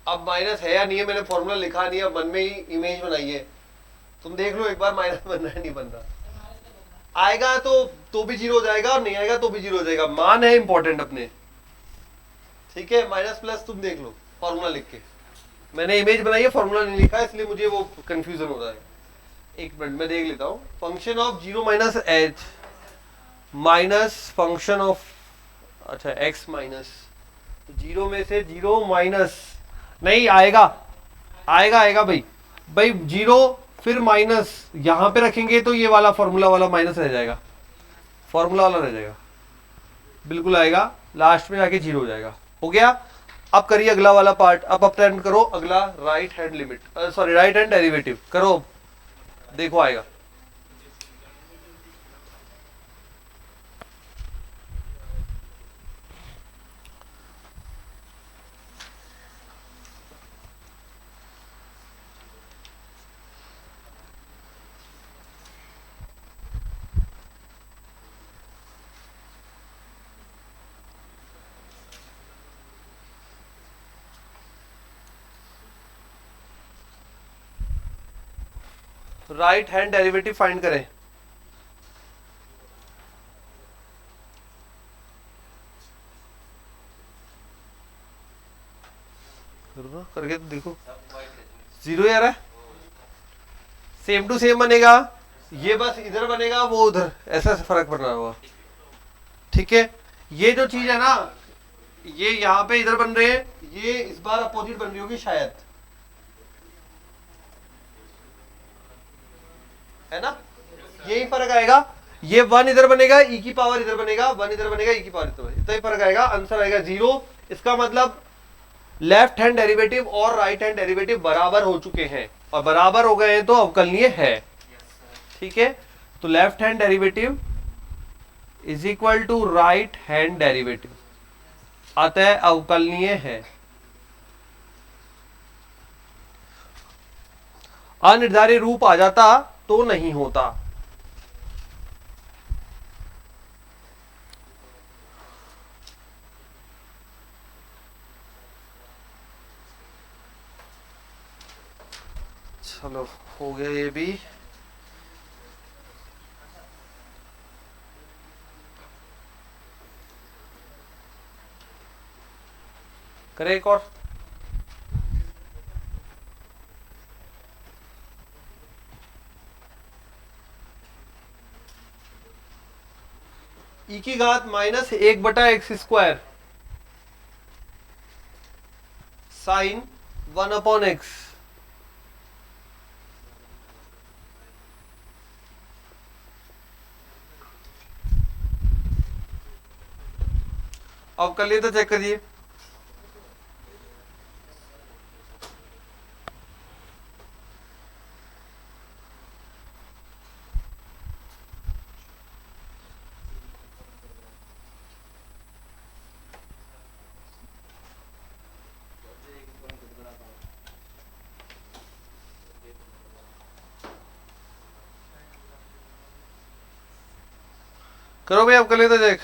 अब माइनस है या नहीं है, मैंने फॉर्मूला लिखा नहीं है, अब मन में ही इमेज बनाई है, तुम देख लो एक बार माइनस बन रहा है नहीं बन रहा। आएगा तो भी 0 हो जाएगा, और नहीं आएगा तो भी 0 हो जाएगा, मान है इंपॉर्टेंट अपने। ठीक है, माइनस प्लस तुम देख लो फॉर्मूला लिख के, मैंने इमेज बनाई है, फॉर्मूला नहीं लिखा है, इसलिए मुझे वो कंफ्यूजन हो रहा है। एक मिनट में देख लेता हूँ। Function of 0 minus H minus function of, अच्छा एक्स माइनस, 0 में से 0 माइनस नहीं आएगा, आएगा भाई 0 फिर माइनस, यहां पे रखेंगे तो ये वाला फॉर्मूला वाला माइनस रह जाएगा, फॉर्मूला वाला रह जाएगा, बिल्कुल आएगा, लास्ट में जाके 0 हो जाएगा। हो गया? अब करिए अगला वाला पार्ट, अब अटेम्प्ट करो अगला right hand limit, sorry right hand derivative करो, देखो आएगा। राइट हैंड डेरिवेटिव फाइंड करें। करके तो देखो, 0 आ रहा है, सेम टू सेम बनेगा, ये बस इधर बनेगा वो उधर, ऐसा फर्क पड़ रहा होगा। ठीक है, ये जो चीज है ना, ये यहाँ पे इधर बन रहे हैं, ये इस बार अपोजिट बन रही होगी शायद, है ना, यही फर्क आएगा, ये 1 इधर बनेगा, e की पावर इधर बनेगा, 1 इधर बनेगा, e की पावर इधर बनेगा, इतना ही फर्क आएगा, आंसर आएगा 0। इसका मतलब लेफ्ट हैंड डेरिवेटिव और राइट हैंड डेरिवेटिव बराबर हो चुके हैं, और बराबर हो गए हैं तो अवकलनीय है। ठीक है, तो left hand derivative is equal to right hand derivative, अतः अवकलनीय है। अनिर्धारित रूप आ जाता तो नहीं होता। चलो हो गया ये भी। करे एक और। ई की घात माइनस 1/x² साइन 1/x। अब कर लिए तो चेक करिए। करो भाई, अब कर लिए तो चेक।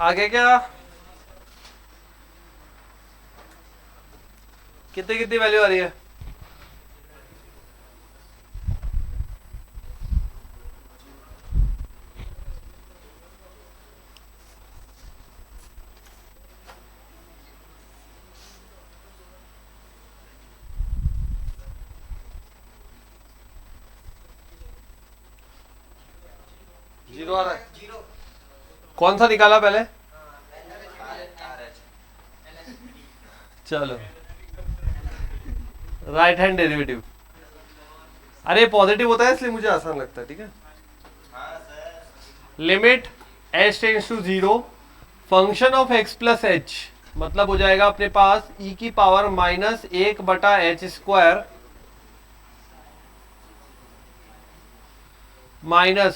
आगे क्या, कितनी कितनी वैल्यू आ रही है? जीरो आ रहा है। कौन सा निकाला पहले? चलो, राइट हैंड डेरिवेटिव। अरे पॉजिटिव होता है इसलिए मुझे आसान लगता है। ठीक है, limit h tends to 0 function of x plus h, मतलब हो जाएगा अपने पास e की power minus 1/h² minus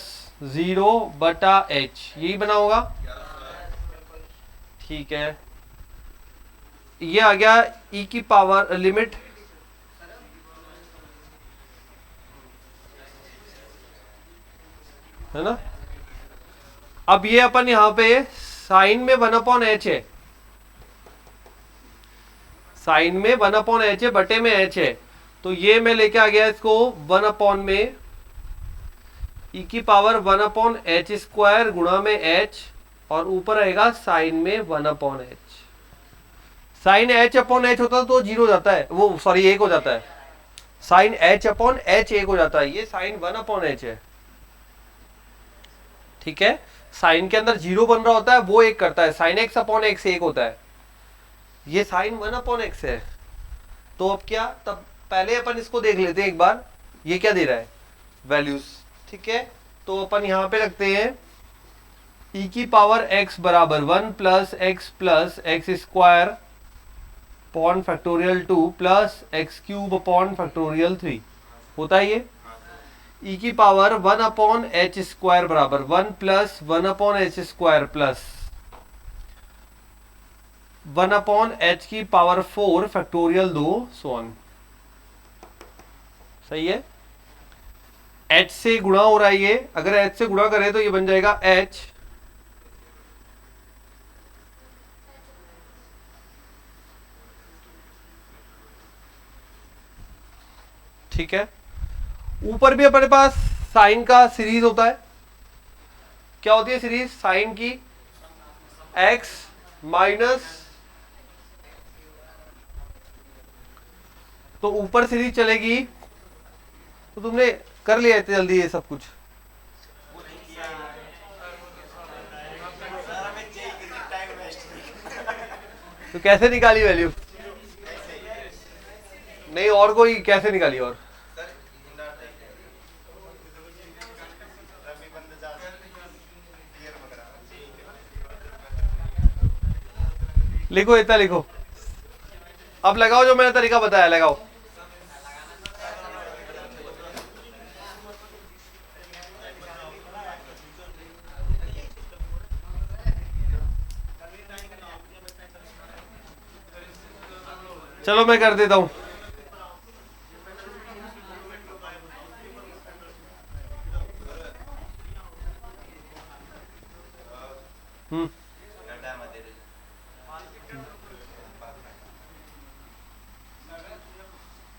0/h, यही बना होगा। ठीक है, ये आ गया e की पावर लिमिट है ना। अब ये अपन यहां पे साइन में 1/h है, साइन में 1/h है, बटे में h है, तो ये मैं लेके आ गया इसको 1 में e की पावर 1/h² गुणा में h, और ऊपर आएगा साइन में 1/h। साइन h/h होता तो 0 हो जाता है, वो सॉरी 1 हो जाता है। साइन h/h 1 हो जाता है, ये साइन 1/h है। ठीक है, साइन के अंदर 0 बन रहा होता है, वो 1 करता है। साइन x/x 1 होता है, ये साइन 1/x है। तो अब क्या, तब पहले अपन इसको देख लेते हैं एक बार, ये क्या दे रहा है वैल्यूज। ठीक है, तो अपन यहां पे रखते हैं e की पावर x बराबर 1 plus x² upon factorial 2 plus x³ upon factorial 3 होता है ये। e की पावर 1/h² बराबर 1 प्लस 1/h² प्लस 1/h की पावर 4 फैक्टोरियल 2 सोन। सही है, h से गुणा हो रहा है ये, अगर h से गुणा करें तो ये बन जाएगा h ठीक है। ऊपर भी अपने पास साइन का सीरीज होता है। क्या होती है सीरीज साइन की? x माइनस, तो ऊपर सीरीज चलेगी। तो तुमने कर लिया इतनी जल्दी ये सब कुछ? तो कैसे निकाली वैल्यू? नहीं, और कोई कैसे निकाली? और लिखो, इतना लिखो। अब लगाओ जो मैंने तरीका बताया, लगाओ। चलो मैं कर देता हूं।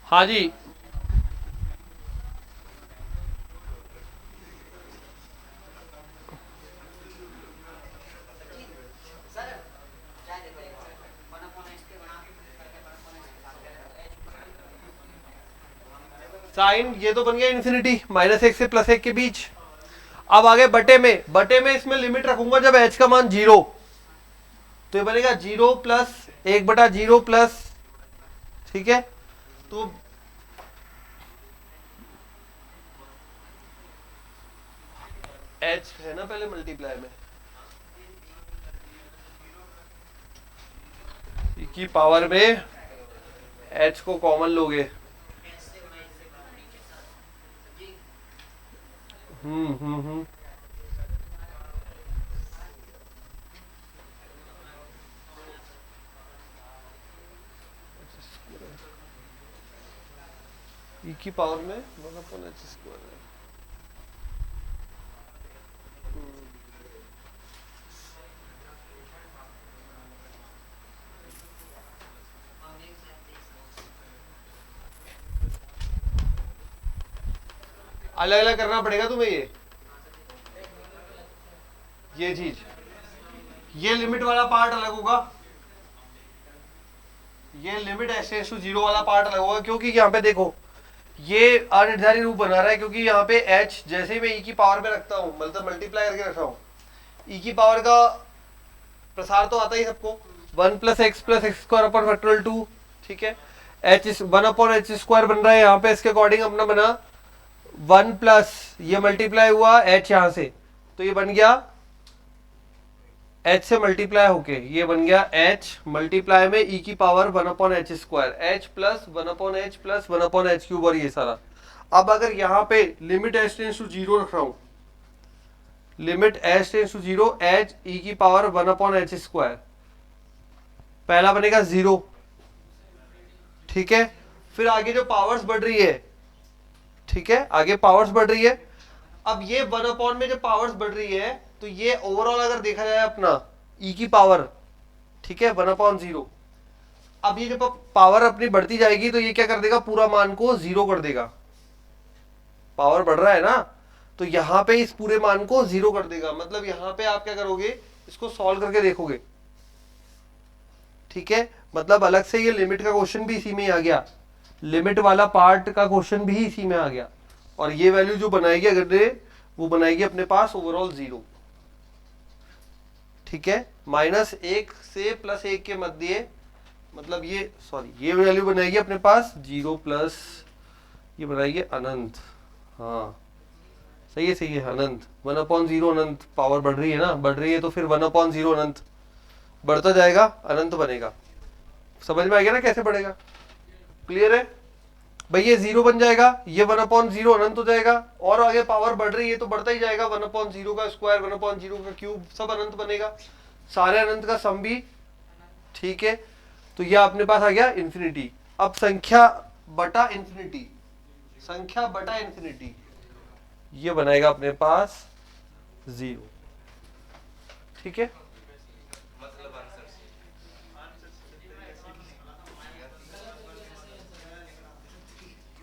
हाँ जी, साइन ये तो बन गया इन्फिनिटी, -1 से +1 के बीच। अब आगे बटे में, बटे में इसमें लिमिट रखूंगा जब h का मान 0, तो ये बनेगा 0 + 1/0 प्लस, ठीक है। तो h है ना पहले मल्टीप्लाई में, e की पावर में h को कॉमन लोगे। e की पावर में 1/h²। अलग अलग करना पड़ेगा तुम्हें ये चीज, ये लिमिट वाला पार्ट अलग होगा, ये लिमिट h⁻0 वाला पार्ट अलग होगा, क्योंकि यहाँ पे देखो ये अनिर्धारित रूप बना रहा है, क्योंकि यहाँ पे h जैसे ही मैं e की पावर में रखता हूँ, मतलब मल्टीप्लाई करके रख रहा हूँ, e की पावर का प्रसार तो आता ही सबको, 1 + x + x² 2, ठीक है। h 1/h² बन रहा है यहाँ पे, इसके अकॉर्डिंग अपना बना 1 प्लस ये मल्टीप्लाई हुआ h यहां से, तो ये बन गया h से मल्टीप्लाई होके ये बन गया h मल्टीप्लाई में e की power 1/h², h plus 1/h plus 1/h³ और ये सारा। अब अगर यहाँ पे लिमिट h⁻0 रख रहा हूं, लिमिट h⁻0 h e की पावर 1/h², पहला बनेगा 0, ठीक है। फिर आगे जो पावर्स बढ़ रही है, ठीक है, आगे पावर्स बढ़ रही है। अब ये 1/ में जो पावर्स बढ़ रही है, तो ये ओवरऑल अगर देखा जाए अपना e की पावर, ठीक है, 1/0। अब ये जब पावर अपनी बढ़ती जाएगी तो ये क्या कर देगा, पूरा मान को 0 कर देगा। पावर बढ़ रहा है ना, तो यहां पे इस पूरे मान को 0 कर देगा। मतलब यहां पे आप क्या करोगे, इसको सॉल्व करके देखोगे, ठीक है। मतलब अलग से ये लिमिट का क्वेश्चन भी इसी में आ गया, लिमिट वाला पार्ट का क्वेश्चन भी इसी में आ गया, और ये वैल्यू जो बनाएगी अगर वो बनाएगी अपने पास ओवरऑल 0, ठीक है। -1 से +1 के मध्य, मतलब ये सॉरी ये वैल्यू बनाएगी अपने पास 0 प्लस ये बनाएगी अनंत, हाँ सही है अनंत। 1/0 अनंत, पावर बढ़ रही है ना, बढ़ रही है तो फिर 1/0 अनंत बढ़ता जाएगा, अनंत बनेगा। समझ में आ गया ना कैसे बढ़ेगा, क्लियर है भाई। ये 0 बन जाएगा, ये 1/0 अनंत हो जाएगा, और आगे पावर बढ़ रही है तो बढ़ता ही जाएगा, 1/0 का स्क्वायर 1/0 का क्यूब सब अनंत बनेगा, सारे अनंत का सम भी, ठीक है। तो ये अपने पास आ गया इंफिनिटी। अब संख्या बटा इंफिनिटी, संख्या बटा इंफिनिटी ये बनाएगा अपने पास 0, ठीक है।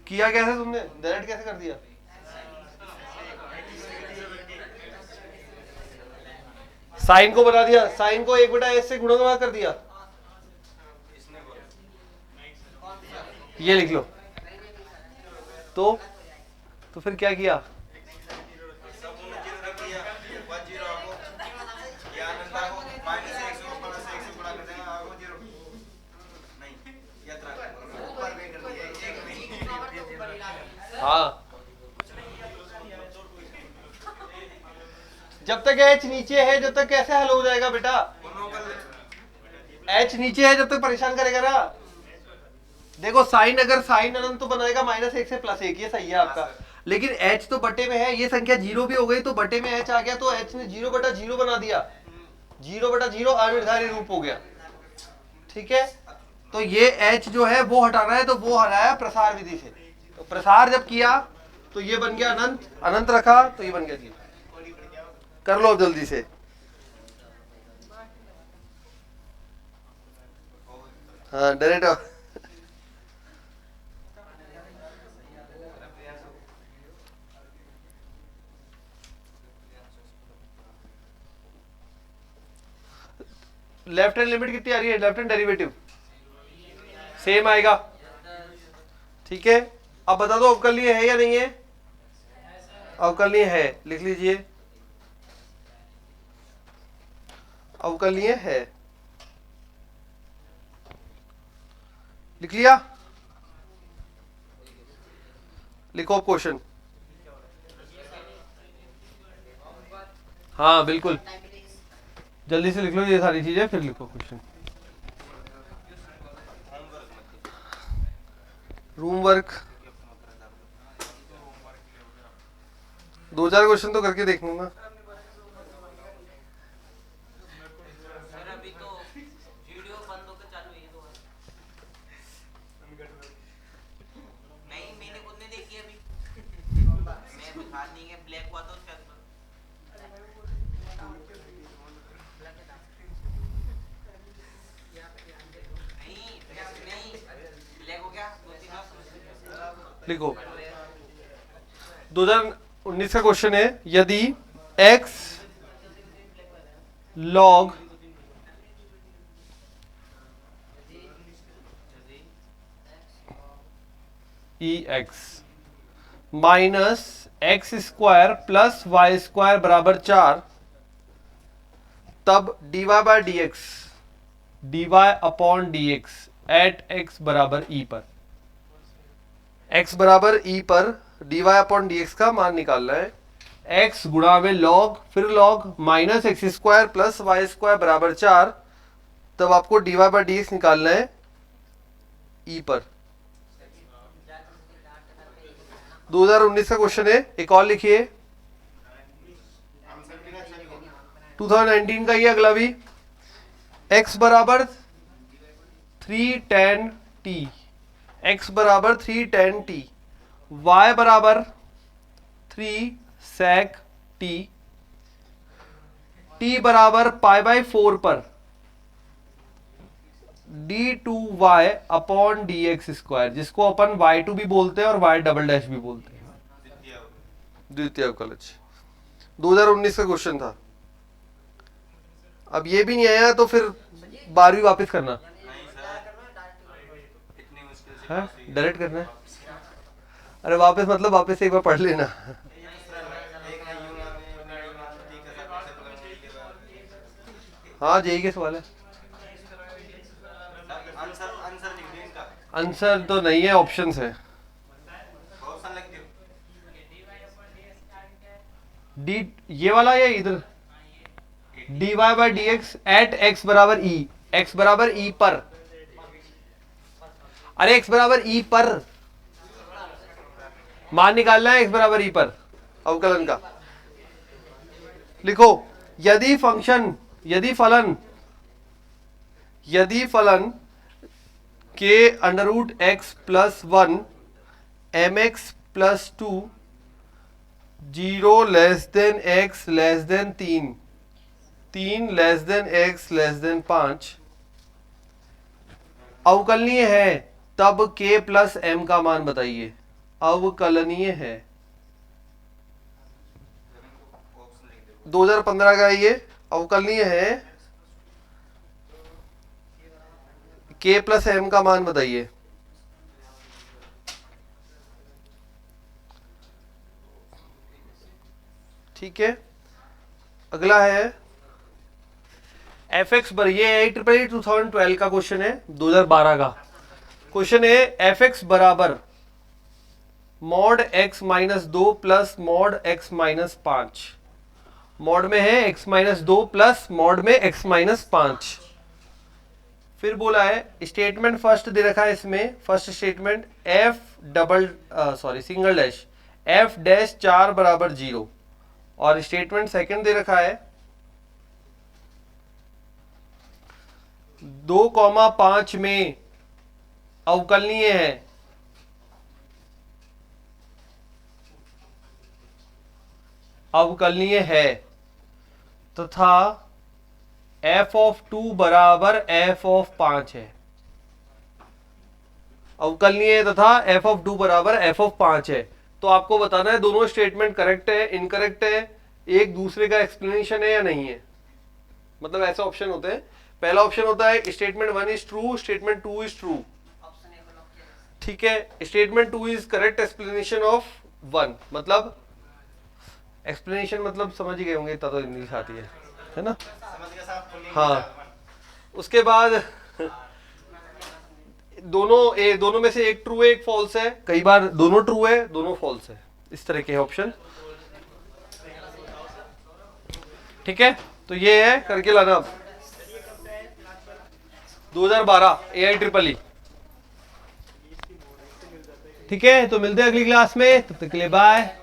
किया कैसे तुमने, डायरेक्ट कैसे कर दिया? साइन को बना दिया, साइन को 1/s से गुणा कर दिया, ये लिख लो। तो फिर क्या किया, जब तक h नीचे है, जब तक कैसे हल हो जाएगा बेटा? h नीचे है जब तक परेशान करेगा ना। देखो साइन, अगर साइन अनंत तो बनाएगा -1 से +1, ये सही है आपका, लेकिन h तो बटे में है, ये संख्या 0 भी हो गई तो बटे में h आ गया, तो h ने 0/0 बना दिया, 0/0 अनिर्धारित रूप हो गया। ठीक है, तो ये h जो है वो हटाना है, तो वो हटाया प्रसार विधि से। तो प्रसार जब किया तो ये बन गया अनंत, अनंत रखा तो ये बन गया 0। कर लो अब जल्दी से। हाँ डायरेक्ट लेफ्ट हैंड लिमिट कितनी आ रही है? लेफ्ट हैंड डेरिवेटिव सेम आएगा। ठीक है, अब बता दो अवकलनीय है या नहीं है? अवकलनीय है, लिख लीजिए अवकलनीय है, लिख लिया? लिखो क्वेश्चन। हाँ बिल्कुल, जल्दी से लिख लो ये सारी चीजें, फिर लिखो क्वेश्चन। रूम वर्क 2-4 क्वेश्चन तो करके देख लूंगा। लिखो 2019 का क्वेश्चन है, यदि x log ex minus x square plus y square बराबर 4, तब dy by d x, dy upon d x at x बराबर ई पर, x बराबर e पर dy अपॉन डी एक्स का मान निकालना है। x गुणा में log, फिर log minus x square plus y square बराबर 4, तब आपको dy बाय डी एक्स निकालना है e पर। 2019 का क्वेश्चन है, एक और लिखिए 2019 का ये अगला भी, x बराबर 3 tan t, x बराबर 3 tan t, y बराबर 3 sec t, t बराबर π/4 पर d2y upon d x square, जिसको अपन y2 भी बोलते हैं और y डबल डैश भी बोलते हैं, द्वितीय अवकलज। 2019 का क्वेश्चन था। अब ये भी नहीं आया तो फिर 12वीं वापस करना है, डायरेक्ट करना है। अरे वापस मतलब वापस एक बार पढ़ लेना। हाँ जेई के सवाल है, आंसर तो नहीं है, ऑप्शंस है। डी ये वाला या इधर, dy by d x at x बराबर ई, एक्स बराबर ई पर, अरे x बराबर ई पर मान निकालना है, x बराबर ई पर अवकलन का। लिखो यदि फंक्शन, यदि फलन के under root x plus 1 mx plus 2 0 less than x less than 3 less than x less than 5 अवकलनीय है, तब k प्लस m का मान बताइए। अवकलनीय है 2015 का, ये अवकलनीय है, k प्लस m का मान बताइए। ठीक है, अगला है एफ एक्स बर, ये 2012 का क्वेश्चन है, 2012 का क्वेश्चन है। एफ एक्स बराबर mod x minus 2 plus mod x minus 5 mod में है x-2 प्लस मॉड में x-5। फिर बोला है स्टेटमेंट फर्स्ट दे रखा है इसमें, first statement single dash f dash 4 बराबर 0, और स्टेटमेंट सेकंड दे रखा है 2,5 में अवकलनीय है तथा f(2) बराबर f(5) है। अवकलनीय है तथा f(2) बराबर f(5) है। तो आपको बताना है दोनों स्टेटमेंट करेक्ट है, इनकरेक्ट है, एक दूसरे का एक्सप्लेनेशन है या नहीं है। मतलब ऐसा ऑप्शन होते हैं, पहला ऑप्शन होता है statement 1 is true, statement 2 is true, ठीक है। Statement 2 is correct explanation of 1, मतलब एक्सप्लेनेशन मतलब समझ ही गए होंगे, इतना तो इंग्लिश आती है ना। हाँ, उसके बाद दोनों में से एक ट्रू है एक फॉल्स है, कई बार दोनों ट्रू है दोनों फॉल्स है, इस तरह के ऑप्शन, ठीक है। तो ये है, करके लाना अब 2012 AIEEE, ठीक है। तो मिलते हैं अगली क्लास में, तब तक के लिए बाय।